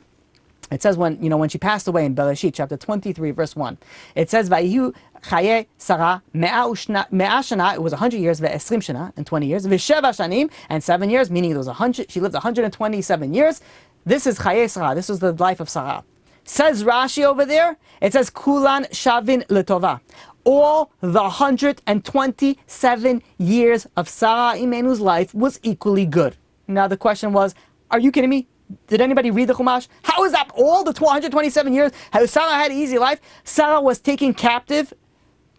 It says when she passed away in Bereshit, chapter 23, verse 1, it says, "Vayihu chaye Sarah me'a shana," it was 100 years, ve'esrim shana, and 20 years, ve'sheva shanim, and 7 years, meaning it was 100. She lived 127 years. This is chaye Sarah. This is the life of Sarah. Says Rashi over there. It says kulan shavin letova. All the 127 years of Sarah Imenu's life was equally good. Now the question was, are you kidding me? Did anybody read the Chumash? How is that all the 127 years? How Sarah had an easy life? Sarah was taken captive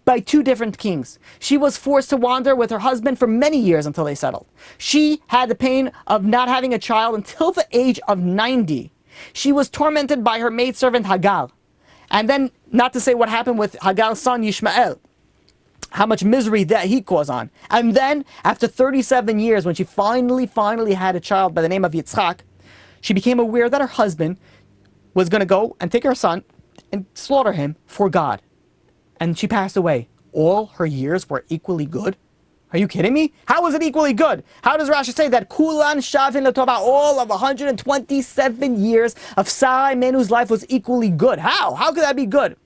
by 2 different kings. She was forced to wander with her husband for many years until they settled. She had the pain of not having a child until the age of 90. She was tormented by her maidservant Hagar. And then, not to say what happened with Hagar's son Yishmael, how much misery that he caused on. And then, after 37 years, when she finally had a child by the name of Yitzchak, she became aware that her husband was going to go and take her son and slaughter him for God. And she passed away. All her years were equally good? Are you kidding me? How was it equally good? How does Rashi say that Kulan Shavin Latova, all of 127 years of Sarah Imenu's life was equally good? How? How could that be good?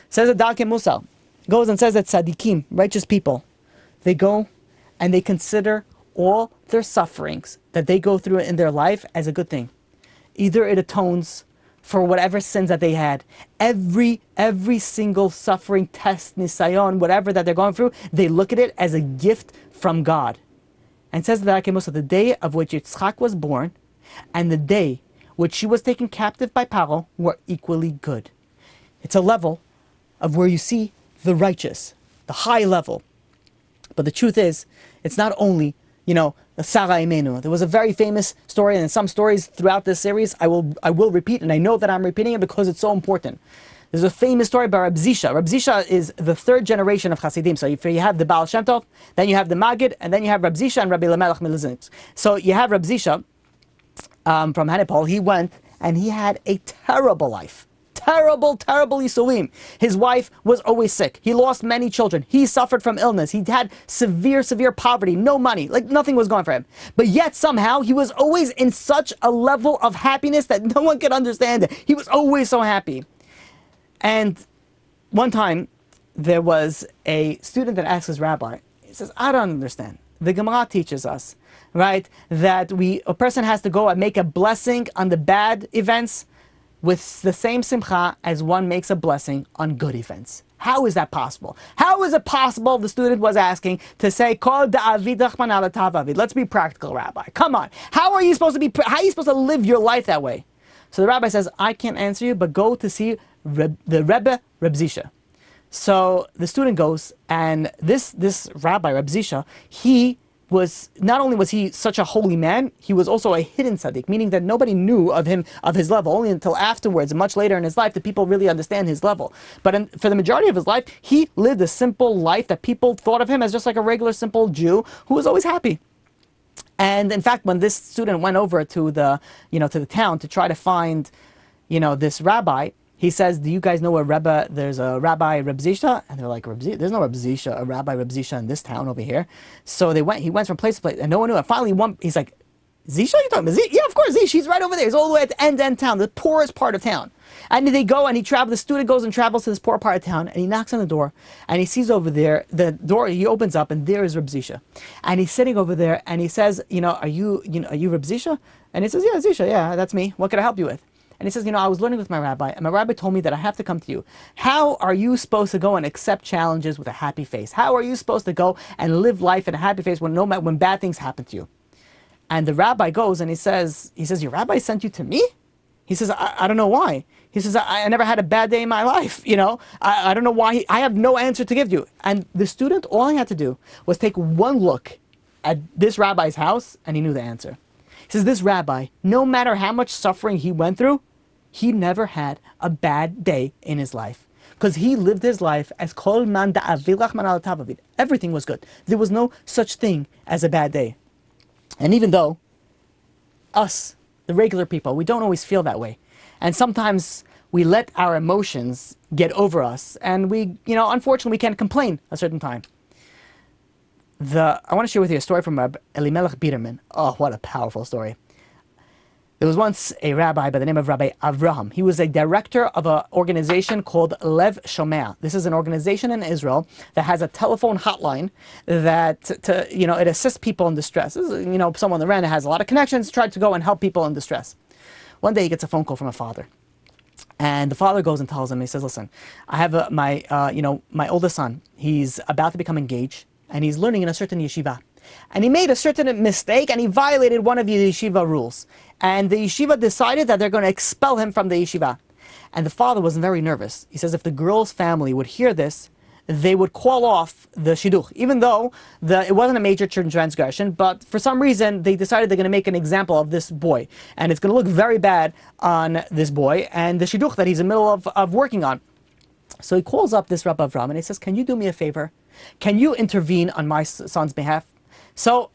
Says the Darkei Musar. Goes and says that tzaddikim, righteous people, they go and they consider all their sufferings that they go through in their life as a good thing. Either it atones for whatever sins that they had. Every single suffering, test, nisayon, whatever that they're going through, they look at it as a gift from God. And it says that the day of which Yitzchak was born and the day which she was taken captive by Paro were equally good. It's a level of where you see the righteous, the high level. But the truth is, it's not only, the Sarah Imenu. There was a very famous story, and some stories throughout this series I will repeat, and I know that I'm repeating it because it's so important. There's a famous story about Rabbi Zisha. Rabbi Zisha is the 3rd generation of Hasidim. So you have the Baal Shem Tov, then you have the Maggid, and then you have Rabbi Zisha and Rabbi Lamelech Miliznik. So you have Rabbi Zisha from Hanipol. He went and he had a terrible life. Terrible Yisulim. His wife was always sick. He lost many children. He suffered from illness. He had severe poverty, no money, like nothing was going for him. But yet somehow he was always in such a level of happiness that no one could understand it. He was always so happy. And one time there was a student that asked his rabbi, he says, I don't understand. The Gemara teaches us, right, that a person has to go and make a blessing on the bad events with the same simcha as one makes a blessing on good events. How is that possible? How is it possible, the student was asking, to say, Kol da'avid rachman ala ta'avid? Let's be practical, Rabbi. Come on. How are you supposed to live your life that way? So the rabbi says, I can't answer you, but go to see the Rebbe, Reb Zisha. So the student goes, and this rabbi, Reb Zisha, not only was he such a holy man, he was also a hidden tzaddik, meaning that nobody knew of him, of his level, only until afterwards, much later in his life, that people really understand his level. But for the majority of his life, he lived a simple life that people thought of him as just like a regular, simple Jew who was always happy. And in fact, when this student went over to the town to try to find, this rabbi, he says, do you guys know there's a rabbi Reb Zisha? And they're like, there's no Reb Zisha, a rabbi Reb Zisha in this town over here. So he went from place to place, and no one knew. And finally, he's like, Zisha, you talking about? Yeah, of course, Zisha, she's right over there. He's all the way at the end town, the poorest part of town. And they go and the student goes and travels to this poor part of town, and he knocks on the door, and he sees over there, the door, he opens up, and there is Reb Zisha. And he's sitting over there, and he says, are you Reb Zisha? And he says, yeah, Zisha, yeah, that's me. What can I help you with? And he says, you know, I was learning with my rabbi, and my rabbi told me that I have to come to you. How are you supposed to go and accept challenges with a happy face? How are you supposed to go and live life in a happy face when bad things happen to you? And the rabbi goes and he says, your rabbi sent you to me? He says, I don't know why. He says, I never had a bad day in my life, you know. I don't know why. I have no answer to give you. And the student, all he had to do was take one look at this rabbi's house, and he knew the answer. He says, this rabbi, no matter how much suffering he went through, he never had a bad day in his life. Because he lived his life as kol man da'avilach man al tavavid. Everything was good. There was no such thing as a bad day. And even though us, the regular people, we don't always feel that way. And sometimes we let our emotions get over us, and we, you know, unfortunately we can't complain a certain time. I want to share with you a story from Rabbi Elimelech Biderman. Oh, what a powerful story. There was once a rabbi by the name of Rabbi Avraham. He was a director of an organization called Lev Shomea. This is an organization in Israel that has a telephone hotline that, it assists people in distress. This is, you know, someone that ran that has a lot of connections, tried to go and help people in distress. One day he gets a phone call from a father. And the father goes and tells him, he says, listen, I have my oldest son. He's about to become engaged, and he's learning in a certain yeshiva. And he made a certain mistake, and he violated one of the yeshiva rules. And the yeshiva decided that they're going to expel him from the yeshiva. And the father was very nervous. He says if the girl's family would hear this, they would call off the shidduch, even though it wasn't a major transgression, but for some reason they decided they're going to make an example of this boy. And it's going to look very bad on this boy and the shidduch that he's in the middle of working on. So he calls up this Rabbi Avram and he says, can you do me a favor? Can you intervene on my son's behalf? So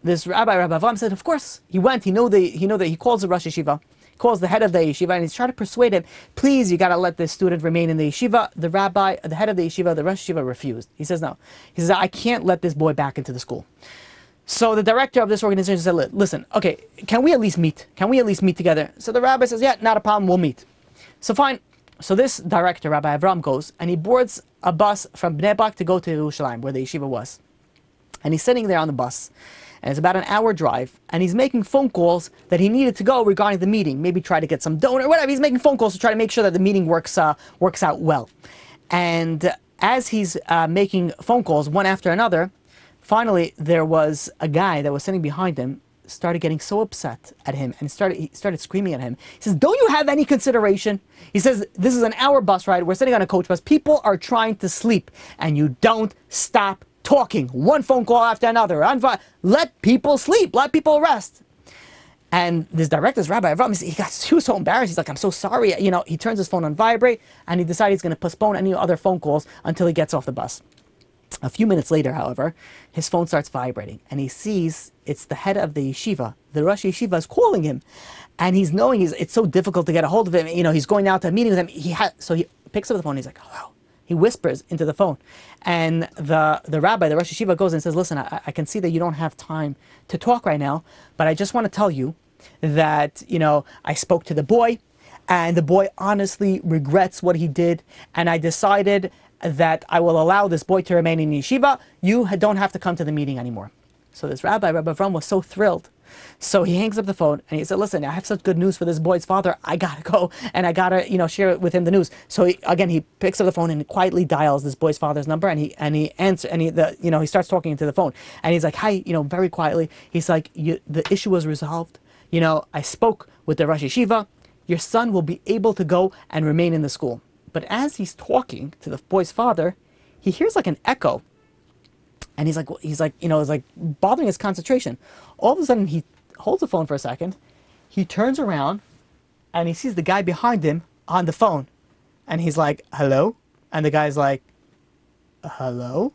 this Rabbi Avram said, of course. He went, he calls the Rosh Yeshiva, calls the head of the yeshiva, and he's trying to persuade him, please, you got to let this student remain in the yeshiva. The rabbi, the head of the yeshiva, the Rosh Yeshiva refused. He says, no. He says, I can't let this boy back into the school. So the director of this organization said, listen, okay, can we at least meet? Can we at least meet together? So the rabbi says, yeah, not a problem, we'll meet. So fine. So this director, Rabbi Avram, goes, and he boards a bus from Bnei Brak to go to Yerushalayim, where the yeshiva was. And he's sitting there on the bus, and it's about an hour drive, and he's making phone calls that he needed to go regarding the meeting, maybe try to get some donor, whatever. He's making phone calls to try to make sure that the meeting works out well. And as he's making phone calls one after another, finally there was a guy that was sitting behind him, started getting so upset at him, and he started screaming at him. He says, don't you have any consideration? He says, this is an hour bus ride, we're sitting on a coach bus, people are trying to sleep, and you don't stop talking, one phone call after another. Let people sleep, let people rest. And this director's Rabbi Avram, he was so embarrassed. He's like, I'm so sorry. You know, he turns his phone on vibrate, and he decides he's going to postpone any other phone calls until he gets off the bus. A few minutes later, however, his phone starts vibrating, and he sees it's the head of the yeshiva. The Rosh Yeshiva is calling him, and he's knowing it's so difficult to get a hold of him. You know, he's going out to a meeting with him. So he picks up the phone, and he's like, hello. He whispers into the phone, and the rabbi, the Rosh Yeshiva, goes and says, listen, I can see that you don't have time to talk right now, but I just want to tell you that, you know, I spoke to the boy, and the boy honestly regrets what he did, and I decided that I will allow this boy to remain in yeshiva. You don't have to come to the meeting anymore. So this Rabbi Avram, was so thrilled. So he hangs up the phone and he said, listen, I have such good news for this boy's father. I gotta go and I gotta, you know, share with him the news. So he picks up the phone and he quietly dials this boy's father's number, and he answers, and he starts talking into the phone, and he's like, hi, you know, very quietly. He's like, the issue was resolved. You know, I spoke with the Rosh Yeshiva. Your son will be able to go and remain in the school. But as he's talking to the boy's father, he hears like an echo. And he's like, you know, it's like bothering his concentration. All of a sudden, he holds the phone for a second. He turns around, and he sees the guy behind him on the phone. And he's like, hello? And the guy's like, hello?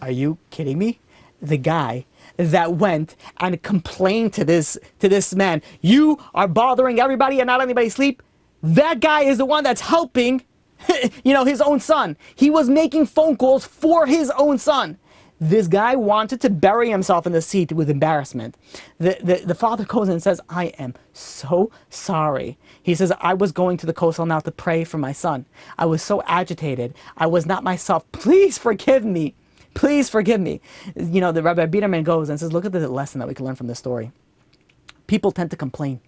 Are you kidding me? The guy that went and complained to this man, you are bothering everybody and not letting anybody sleep. That guy is the one that's helping, you know, his own son. He was making phone calls for his own son. This guy wanted to bury himself in the seat with embarrassment. The father goes in and says, I am so sorry. He says, I was going to the Kosel now to pray for my son. I was so agitated. I was not myself. Please forgive me. Please forgive me. You know, the Rabbi Biderman goes and says, look at the lesson that we can learn from this story. people tend to complain.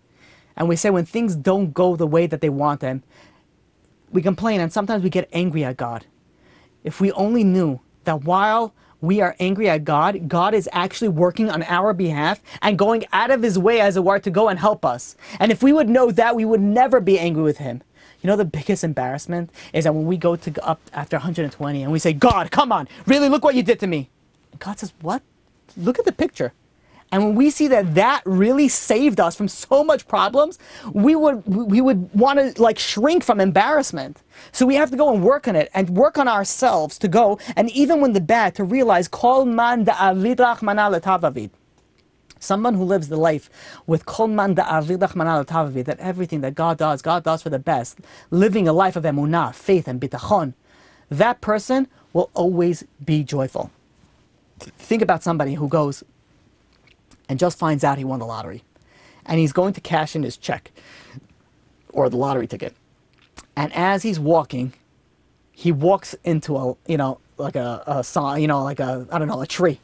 And we say when things don't go the way that they want them, we complain, and sometimes we get angry at God. If we only knew that while we are angry at God, God is actually working on our behalf and going out of his way, as it were, to go and help us. And if we would know that, we would never be angry with him. You know, the biggest embarrassment is that when we go to up after 120 and we say, God, come on, really, look what you did to me. And God says, what? Look at the picture. And when we see that that really saved us from so much problems, we would want to like shrink from embarrassment. So we have to go and work on it and work on ourselves to go, and even when the bad, to realize kol man da'avid rachmana l'tavavid. Someone who lives the life with kol man da'avid rachmana l'tavavid, that everything that God does for the best, living a life of emunah, faith and bitachon, that person will always be joyful. Think about somebody who goes and just finds out he won the lottery, and he's going to cash in his check or the lottery ticket, and as he's walking, he walks into a a tree,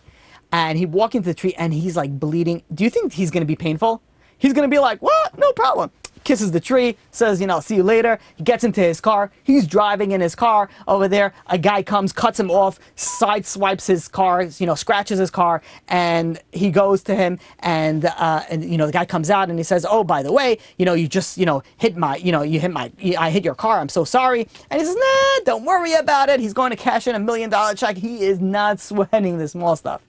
and he walks into the tree and he's like bleeding. Do you think he's going to be painful? He's going to be like, what? No problem. Kisses the tree, says, see you later. He gets into his car. He's driving in his car over there. A guy comes, cuts him off, sideswipes his car, scratches his car, and he goes to him, and the guy comes out and he says, oh, by the way, you just, I hit your car. I'm so sorry. And he says, nah, don't worry about it. He's going to cash in $1 million check. He is not sweating the small stuff.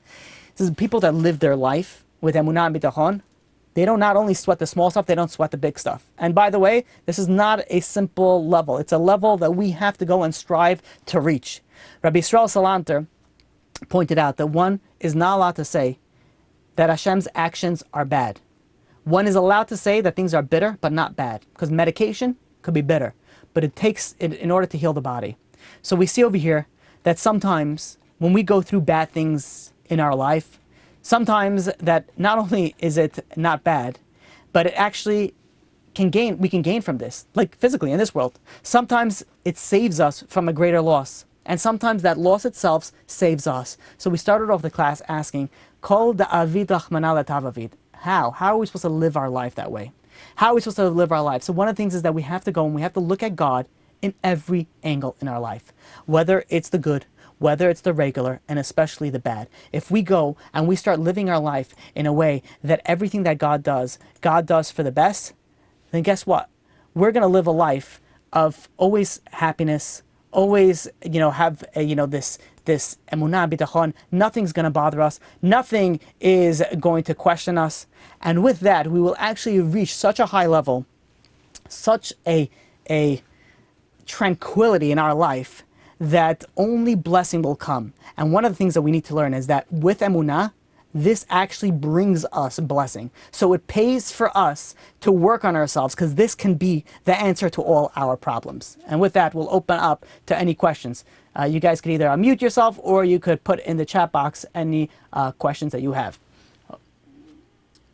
This is people that live their life with emunah and bitachon. They don't not only sweat the small stuff, they don't sweat the big stuff. And by the way, this is not a simple level. It's a level that we have to go and strive to reach. Rabbi Yisrael Salanter pointed out that one is not allowed to say that Hashem's actions are bad. One is allowed to say that things are bitter, but not bad. Because medication could be bitter, but it takes it in order to heal the body. So we see over here that sometimes when we go through bad things in our life, sometimes that not only is it not bad, but it actually we can gain from this, like physically in this world. Sometimes it saves us from a greater loss, and sometimes that loss itself saves us. So we started off the class asking, Kol da'avid rachmana l'tavavid. How are we supposed to live our life that way? How are we supposed to live our life? So one of the things is that we have to go and we have to look at God in every angle in our life, whether it's the good, whether it's the regular, and especially the bad. If we go and we start living our life in a way that everything that God does for the best, then guess what? We're going to live a life of always happiness, always, have, this emunah, bitachon. Nothing's going to bother us. Nothing is going to question us. And with that, we will actually reach such a high level, such a tranquility in our life, that only blessing will come. And one of the things that we need to learn is that with emunah, this actually brings us blessing. So it pays for us to work on ourselves, because this can be the answer to all our problems. And with that, we'll open up to any questions. You guys could either unmute yourself or you could put in the chat box any questions that you have.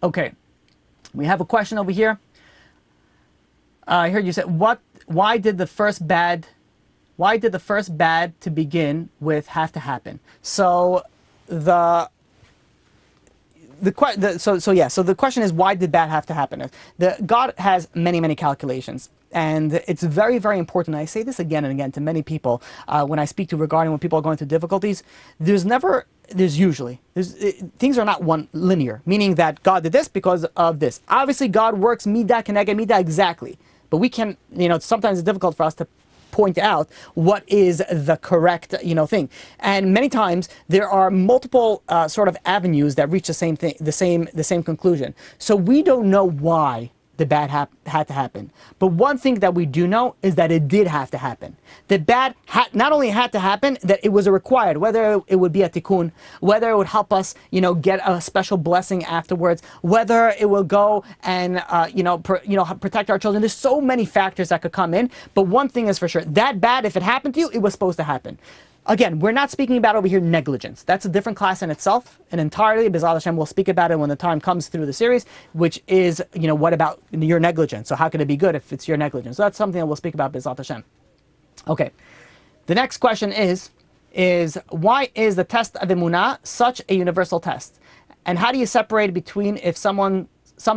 Okay, we have a question over here. I heard you say, why did the first bad to begin with have to happen? So the question is, why did bad have to happen? God has many calculations, and it's very, very important. I say this again and again to many people when I speak to regarding when people are going through difficulties. Things are not one linear, meaning that God did this because of this. Obviously, God works midah keneged midah exactly, but we can, sometimes it's difficult for us to point out what is the correct thing, and many times there are multiple sort of avenues that reach the same thing, the same conclusion. So we don't know why the bad had to happen, but one thing that we do know is that it did have to happen. The bad not only had to happen, that it was required, whether it would be a tikkun, whether it would help us get a special blessing afterwards, whether it will go and protect our children. There's so many factors that could come in, but one thing is for sure, that bad, if it happened to you, it was supposed to happen. Again, we're not speaking about over here negligence. That's a different class in itself, and entirely, B'ezrat Hashem, we'll speak about it when the time comes through the series, which is, what about your negligence? So how can it be good if it's your negligence? So that's something that we'll speak about, B'ezrat Hashem. Okay, the next question is why is the test of emunah such a universal test? And how do you separate between if someone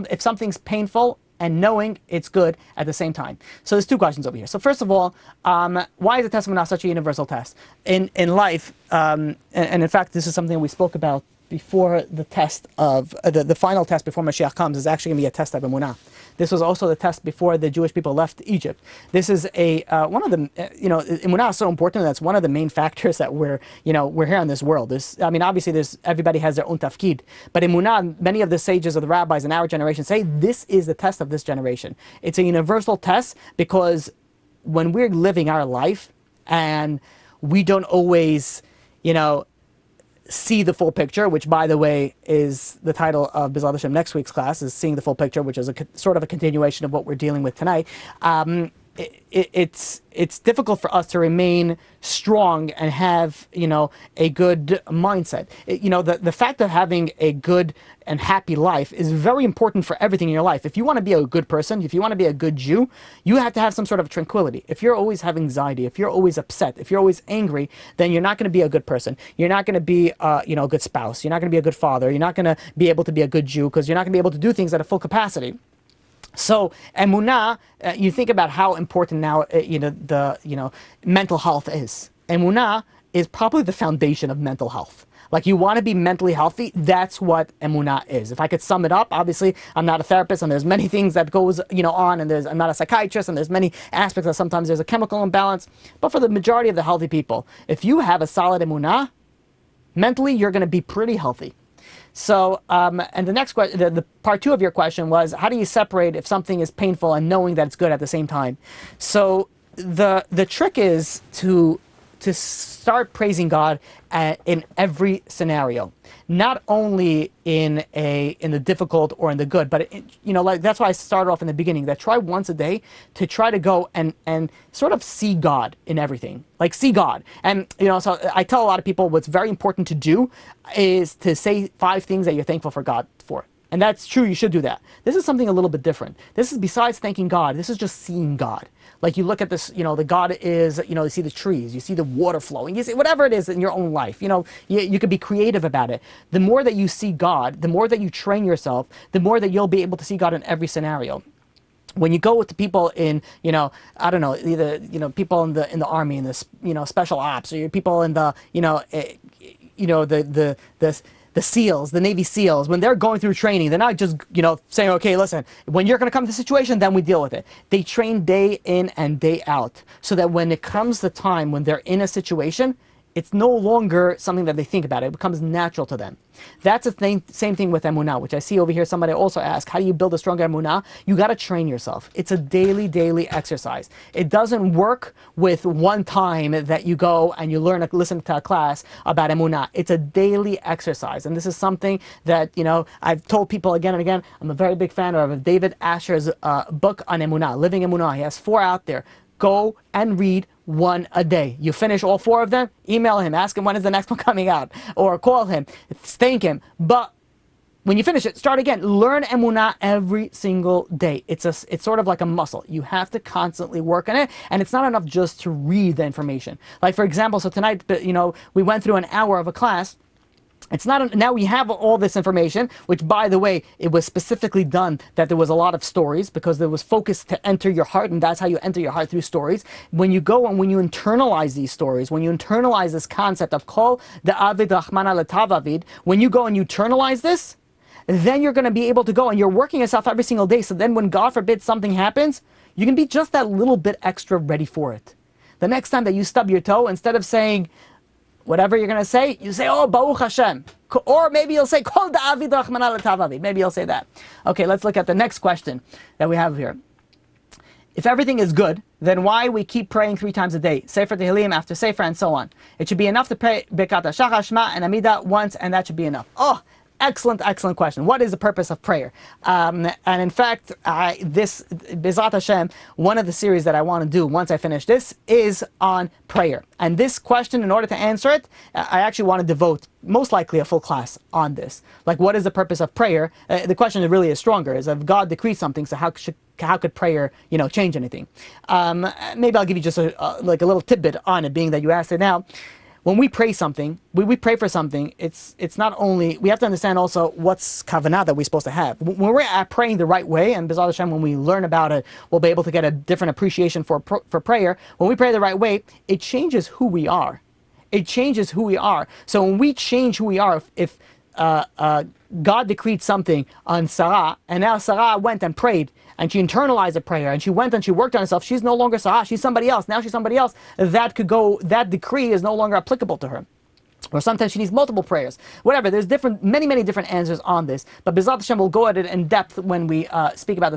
if something's painful and knowing it's good at the same time. So there's two questions over here. So first of all, why is the test of emunah such a universal test in life? And in fact, this is something we spoke about before the test of the final test before Mashiach comes is actually going to be a test of emunah. This was also the test before the Jewish people left Egypt. This is one of the emunah is so important. That's one of the main factors that we're here on this world. Obviously everybody has their own tafkid, but emunah, many of the sages or the rabbis in our generation say this is the test of this generation. It's a universal test because when we're living our life and we don't always, see the full picture, which by the way is the title of B'ezrat Hashem next week's class, is Seeing the Full Picture, which is sort of a continuation of what we're dealing with tonight. It's difficult for us to remain strong and have a good mindset. The fact of having a good and happy life is very important for everything in your life. If you want to be a good person, if you want to be a good Jew, you have to have some sort of tranquility. If you're always having anxiety, if you're always upset, if you're always angry, then you're not going to be a good person. You're not going to be a good spouse. You're not going to be a good father. You're not going to be able to be a good Jew because you're not going to be able to do things at a full capacity. So emunah, you think about how important now mental health is. Emunah is probably the foundation of mental health. Like, you want to be mentally healthy, that's what emunah is. If I could sum it up, obviously I'm not a therapist and there's many things that goes on, and I'm not a psychiatrist, and there's many aspects that sometimes there's a chemical imbalance. But for the majority of the healthy people, if you have a solid emunah, mentally you're going to be pretty healthy. So, and the next question, the part two of your question was, how do you separate if something is painful and knowing that it's good at the same time? So the trick is to start praising God in every scenario, not only in the difficult or in the good, but that's why I started off in the beginning, that try once a day to try to go and sort of see God in everything, like see God. And so I tell a lot of people what's very important to do is to say 5 things that you're thankful for God for. And that's true, you should do that. This is something a little bit different. This is, besides thanking God, this is just seeing God. Like, you look at this, the God is, you see the trees, you see the water flowing, you see whatever it is in your own life, you could be creative about it. The more that you see God, the more that you train yourself, the more that you'll be able to see God in every scenario. When you go with the people in, I don't know, either, people in the army, in the, special ops, or people in the, the SEALs, the Navy SEALs, when they're going through training, they're not just, saying, okay, listen, when you're going to come to the situation, then we deal with it. They train day in and day out, so that when it comes the time when they're in a situation, it's no longer something that they think about. It becomes natural to them. That's the same thing with emunah, which I see over here. Somebody also asked, how do you build a stronger emunah? You got to train yourself. It's a daily exercise. It doesn't work with one time that you go and you listen to a class about emunah. It's a daily exercise. And this is something that, I've told people again and again. I'm a very big fan of David Asher's book on emunah, Living Emunah. He has 4 out there. Go and read 1 a day. You finish all 4 of them, email him, ask him when is the next one coming out, or call him, thank him. But when you finish it, start again. Learn emunah every single day. It's sort of like a muscle. You have to constantly work on it, and it's not enough just to read the information. Like, for example, so tonight, we went through an hour of a class. It's not now we have all this information, which, by the way, it was specifically done that there was a lot of stories, because there was focus to enter your heart, and that's how you enter your heart, through stories. When you go and when you internalize these stories, when you internalize this concept of kol da'avid rachmana letavavid, when you go and you internalize this, then you're going to be able to go and you're working yourself every single day. So then when, God forbid, something happens, you can be just that little bit extra ready for it. The next time that you stub your toe, instead of saying whatever you're going to say, you say, oh, Baruch Hashem. Or maybe you'll say, Kol da'avid rachmana letavavid. Maybe you'll say that. Okay, let's look at the next question that we have here. If everything is good, then why we keep praying 3 times a day? Sefer Tehillim after Sefer and so on. It should be enough to pray Birkat HaShachar, Shema, and Amidah once, and that should be enough. Oh, excellent question. What is the purpose of prayer? And in fact, this, B'ezrat Hashem, one of the series that I want to do once I finish this is on prayer. And this question, in order to answer it, I actually want to devote most likely a full class on this. Like, what is the purpose of prayer? The question really is stronger, is if God decreed something, so how could prayer, change anything? Maybe I'll give you just a little tidbit on it, being that you asked it now. when we pray something, we pray for something, it's not only, we have to understand also what's kavanah that we're supposed to have. When we're praying the right way, and B'ezras Hashem, when we learn about it, we'll be able to get a different appreciation for prayer. When we pray the right way, it changes who we are. It changes who we are. So when we change who we are, if God decreed something on Sarah, and now Sarah went and prayed, and she internalized a prayer, and she went and she worked on herself, she's no longer Sarah, she's somebody else. Now she's somebody else. That decree is no longer applicable to her. Or sometimes she needs multiple prayers. Whatever, there's many different answers on this. But B'ezras Hashem will go at it in depth when we speak about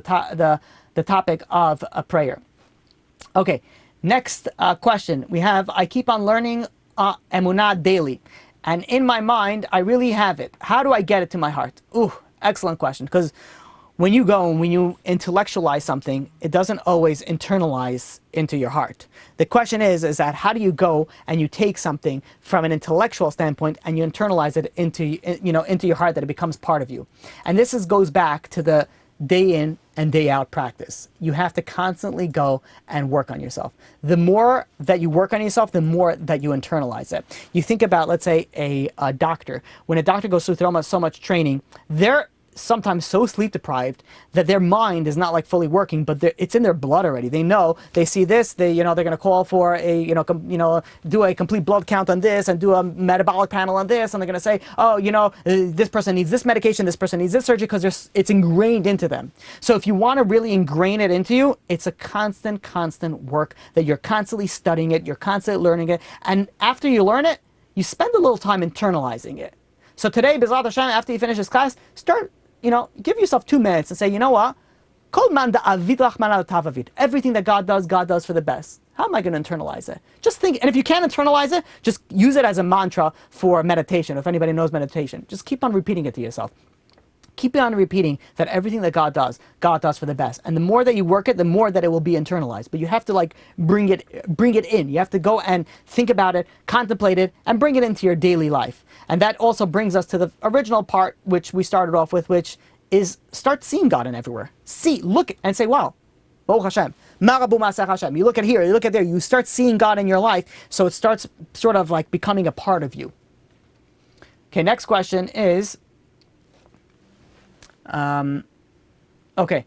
the topic of a prayer. Okay, next question. We have, I keep on learning emunah daily. And in my mind, I really have it. How do I get it to my heart? Ooh, excellent question. Because when you go and when you intellectualize something, it doesn't always internalize into your heart. The question is that how do you go and you take something from an intellectual standpoint and you internalize it into your heart, that it becomes part of you? And this goes back to the day in and day out practice. You have to constantly go and work on yourself. The more that you work on yourself, the more that you internalize it. You think about, let's say, a doctor. When a doctor goes through so much training, they're sometimes so sleep deprived that their mind is not like fully working, but it's in their blood already. They know, they see this, they're going to call for do a complete blood count on this and do a metabolic panel on this, and they're going to say, oh, this person needs this medication, this person needs this surgery, because it's ingrained into them. So if you want to really ingrain it into you, it's a constant work that you're constantly studying it, you're constantly learning it, and after you learn it, you spend a little time internalizing it. So today, B'ezras Hashem, after you finish this class, give yourself 2 minutes and say, you know what? Everything that God does for the best. How am I going to internalize it? Just think, and if you can't internalize it, just use it as a mantra for meditation. If anybody knows meditation, just keep on repeating it to yourself. Keep on repeating that everything that God does for the best. And the more that you work it, the more that it will be internalized. But you have to bring it in. You have to go and think about it, contemplate it, and bring it into your daily life. And that also brings us to the original part, which we started off with, which is start seeing God in everywhere. Look, and say, wow, Baruch Hashem, Marabu Masach Hashem. You look at here, you look at there, you start seeing God in your life, so it starts sort of like becoming a part of you. Okay, next question is, okay.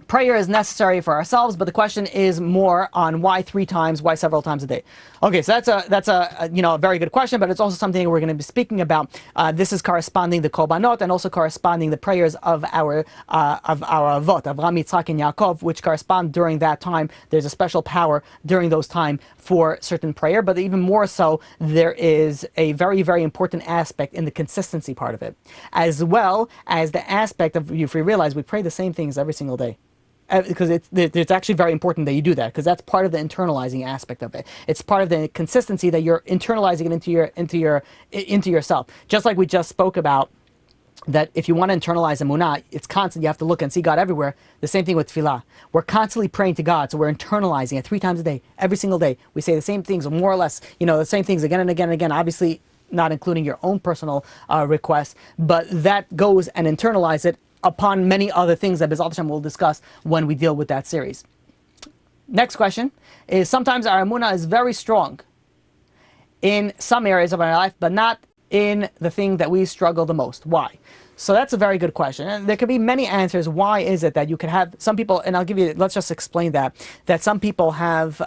Prayer is necessary for ourselves, but the question is more on why 3 times, why several times a day. Okay, so that's a very good question, but it's also something we're going to be speaking about. This is corresponding the korbanot and also corresponding the prayers of our avot, Avraham, Yitzchak, and Yaakov, which correspond during that time. There's a special power during those time for certain prayer, but even more so, there is a very important aspect in the consistency part of it, as well as the aspect of, if we realize we pray the same things every single day. Because it's actually very important that you do that, because that's part of the internalizing aspect of it. It's part of the consistency that you're internalizing it into yourself. Just like we just spoke about, that if you want to internalize emunah, it's constant. You have to look and see God everywhere. The same thing with tefillah. We're constantly praying to God, so we're internalizing it 3 times a day, every single day. We say the same things, or more or less, the same things again and again and again. Obviously, not including your own personal requests, but that goes and internalize it upon many other things that B'ezras Hashem will discuss when we deal with that series. Next question is, sometimes our emunah is very strong in some areas of our life, but not in the thing that we struggle the most. Why? So that's a very good question. And there could be many answers. Why is it that you could have some people, and let's just explain that some people have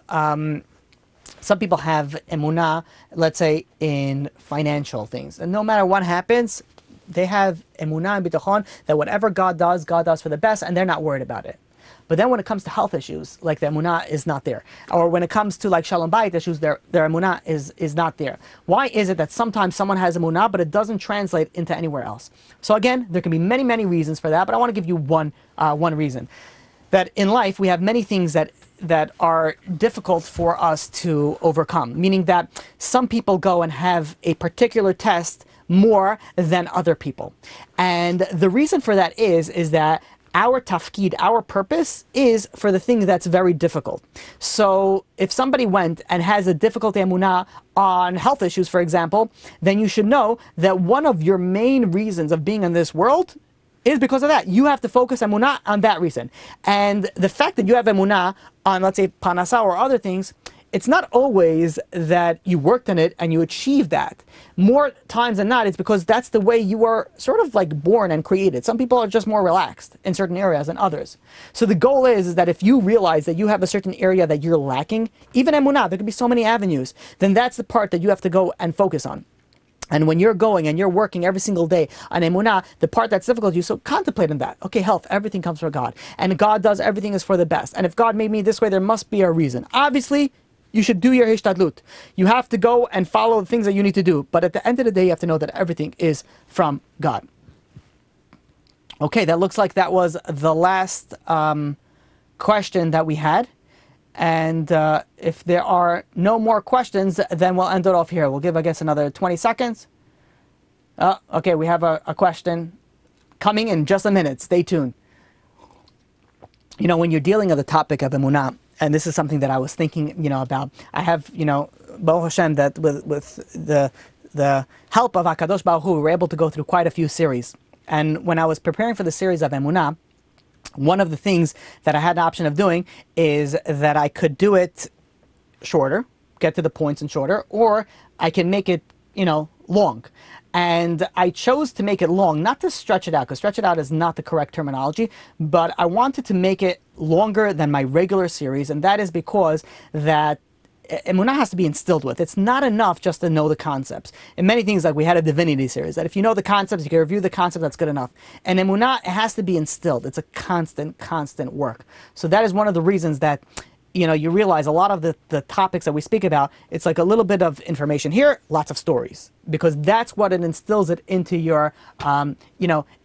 emunah, let's say, in financial things. And no matter what happens, they have emunah and bitachon that whatever God does for the best, and they're not worried about it. But then when it comes to health issues, like the emunah is not there. Or when it comes to like shalom bayit issues, their emunah is not there. Why is it that sometimes someone has emunah, but it doesn't translate into anywhere else? So again, there can be many reasons for that, but I want to give you one reason. That in life, we have many things that are difficult for us to overcome. Meaning that some people go and have a particular test more than other people. And the reason for that is that our tafkid, our purpose, is for the thing that's very difficult. So if somebody went and has a difficult emunah on health issues, for example, then you should know that one of your main reasons of being in this world is because of that. You have to focus emunah on that reason. And the fact that you have emunah on, let's say, panasa or other things, it's not always that you worked on it and you achieved that. More times than not, it's because that's the way you are sort of like born and created. Some people are just more relaxed in certain areas than others. So the goal is that if you realize that you have a certain area that you're lacking, even emunah, there could be so many avenues, then that's the part that you have to go and focus on. And when you're going and you're working every single day on emunah, the part that's difficult, you so contemplate on that. Okay, health, everything comes from God. And God does everything is for the best. And if God made me this way, there must be a reason. Obviously, you should do your hishtadlut. You have to go and follow the things that you need to do. But at the end of the day, you have to know that everything is from God. Okay, that looks like that was the last question that we had. And if there are no more questions, then we'll end it off here. We'll give, I guess, another 20 seconds. Okay, we have a question coming in just a minute. Stay tuned. You know, when you're dealing with the topic of emunah, and this is something that I was thinking, about. I have, Baruch Hashem, that with the help of HaKadosh Baruch Hu, we were able to go through quite a few series. And when I was preparing for the series of emunah, one of the things that I had an option of doing is that I could do it shorter, get to the points and shorter, or I can make it, long. And I chose to make it long, not to stretch it out, because stretch it out is not the correct terminology, but I wanted to make it longer than my regular series, and that is because that emunah has to be instilled with. It's not enough just to know the concepts. In many things, like we had a divinity series, that if you know the concepts, you can review the concept, that's good enough. And emunah, it has to be instilled. It's a constant work. So that is one of the reasons that, you realize a lot of the topics that we speak about, it's like a little bit of information here, lots of stories, because that's what it instills it into your,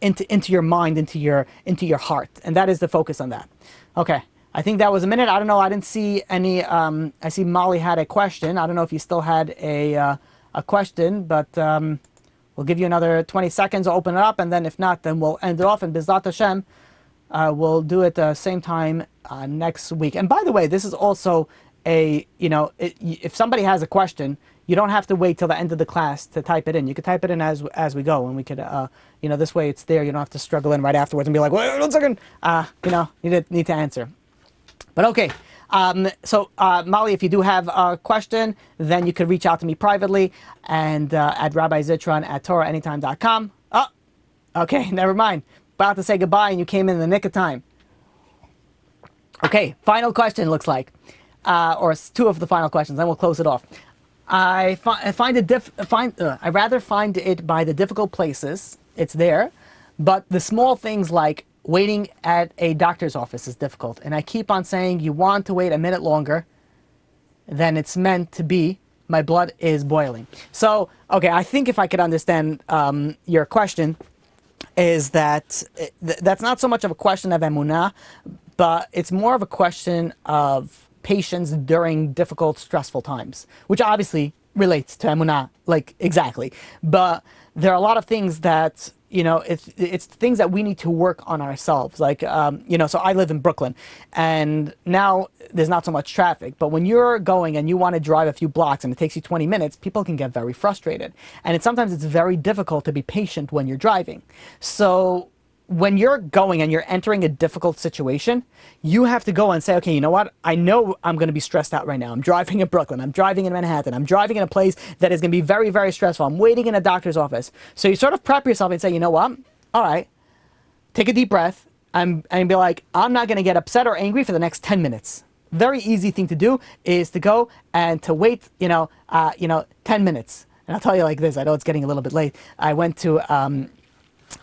into your mind, into your heart. And that is the focus on that. Okay. I think that was a minute. I don't know. I didn't see any. I see Molly had a question. I don't know if you still had a question, but we'll give you another 20 seconds to open it up, and then if not, then we'll end it off. And Bizat Hashem, we'll do it the same time next week. And by the way, this is also if somebody has a question, you don't have to wait till the end of the class to type it in. You can type it in as we go, and we could, this way it's there. You don't have to struggle in right afterwards and be like, wait 1 second, need to answer. But okay, so Molly, if you do have a question, then you could reach out to me privately and at Rabbi Zitron at TorahAnytime.com. Oh, okay, never mind. About to say goodbye, and you came in the nick of time. Okay, final question looks like, or two of the final questions. Then we'll close it off. I rather find it by the difficult places. It's there, but the small things like waiting at a doctor's office is difficult. And I keep on saying, you want to wait a minute longer than it's meant to be. My blood is boiling. So, okay, I think if I could understand your question, is that that's not so much of a question of emunah, but it's more of a question of patience during difficult, stressful times, which obviously relates to emunah, like exactly. But there are a lot of things that, it's things that we need to work on ourselves. Like, so I live in Brooklyn, and now there's not so much traffic. But when you're going and you want to drive a few blocks and it takes you 20 minutes, people can get very frustrated. And sometimes it's very difficult to be patient when you're driving. So when you're going and you're entering a difficult situation, you have to go and say, okay, you know what? I know I'm going to be stressed out right now. I'm driving in Brooklyn. I'm driving in Manhattan. I'm driving in a place that is going to be very, very stressful. I'm waiting in a doctor's office. So you sort of prep yourself and say, you know what? All right, take a deep breath and be like, I'm not going to get upset or angry for the next 10 minutes. Very easy thing to do is to go and to wait, 10 minutes. And I'll tell you like this. I know it's getting a little bit late. I went to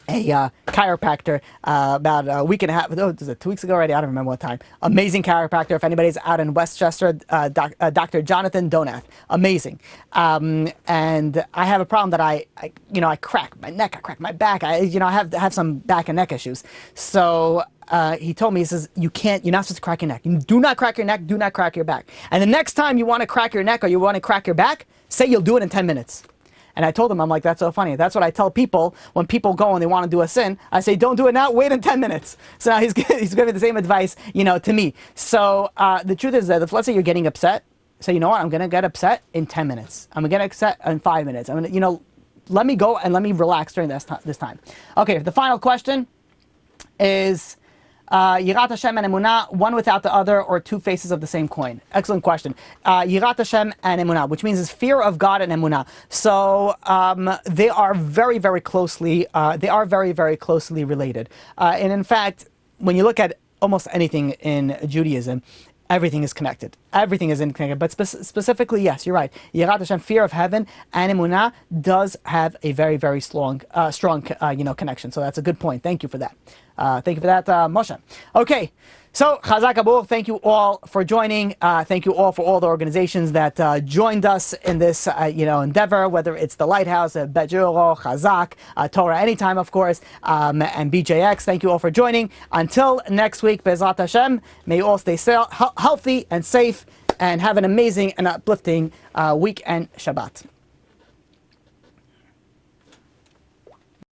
a chiropractor about a week and a half, was it 2 weeks ago already? I don't remember what time. Amazing chiropractor. If anybody's out in Westchester, Dr. Jonathan Donath. Amazing. And I have a problem that I crack my neck, I crack my back. I have some back and neck issues. So he told me, he says, you're not supposed to crack your neck. You do not crack your neck, do not crack your back. And the next time you want to crack your neck or you want to crack your back, say you'll do it in 10 minutes. And I told him, I'm like, that's so funny. That's what I tell people when people go and they want to do a sin. I say, don't do it now, wait in 10 minutes. So now he's giving the same advice, to me. So the truth is that if, let's say you're getting upset, say, you know what, I'm going to get upset in 10 minutes. I'm going to get upset in 5 minutes. I'm going to, let me go and let me relax during this time. Okay, the final question is, Yirat Hashem and Emunah, one without the other, or two faces of the same coin? Excellent question. Yirat Hashem and Emunah, which means is fear of God and Emunah. So they are very, very closely. Very closely related. And in fact, when you look at almost anything in Judaism, everything is connected. Everything is connected. But specifically, yes, you're right. Yirat Hashem, fear of heaven, and Emunah does have a very, very strong connection. So that's a good point. Thank you for that. Moshe. Okay. So, Chazak Abur, thank you all for joining. Thank you all for all the organizations that joined us in this, endeavor, whether it's the Lighthouse, Bet Juro, Chazak, Torah Anytime, of course, and BJX. Thank you all for joining. Until next week, Be'ezrat Hashem, may you all stay healthy and safe and have an amazing and uplifting week and Shabbat.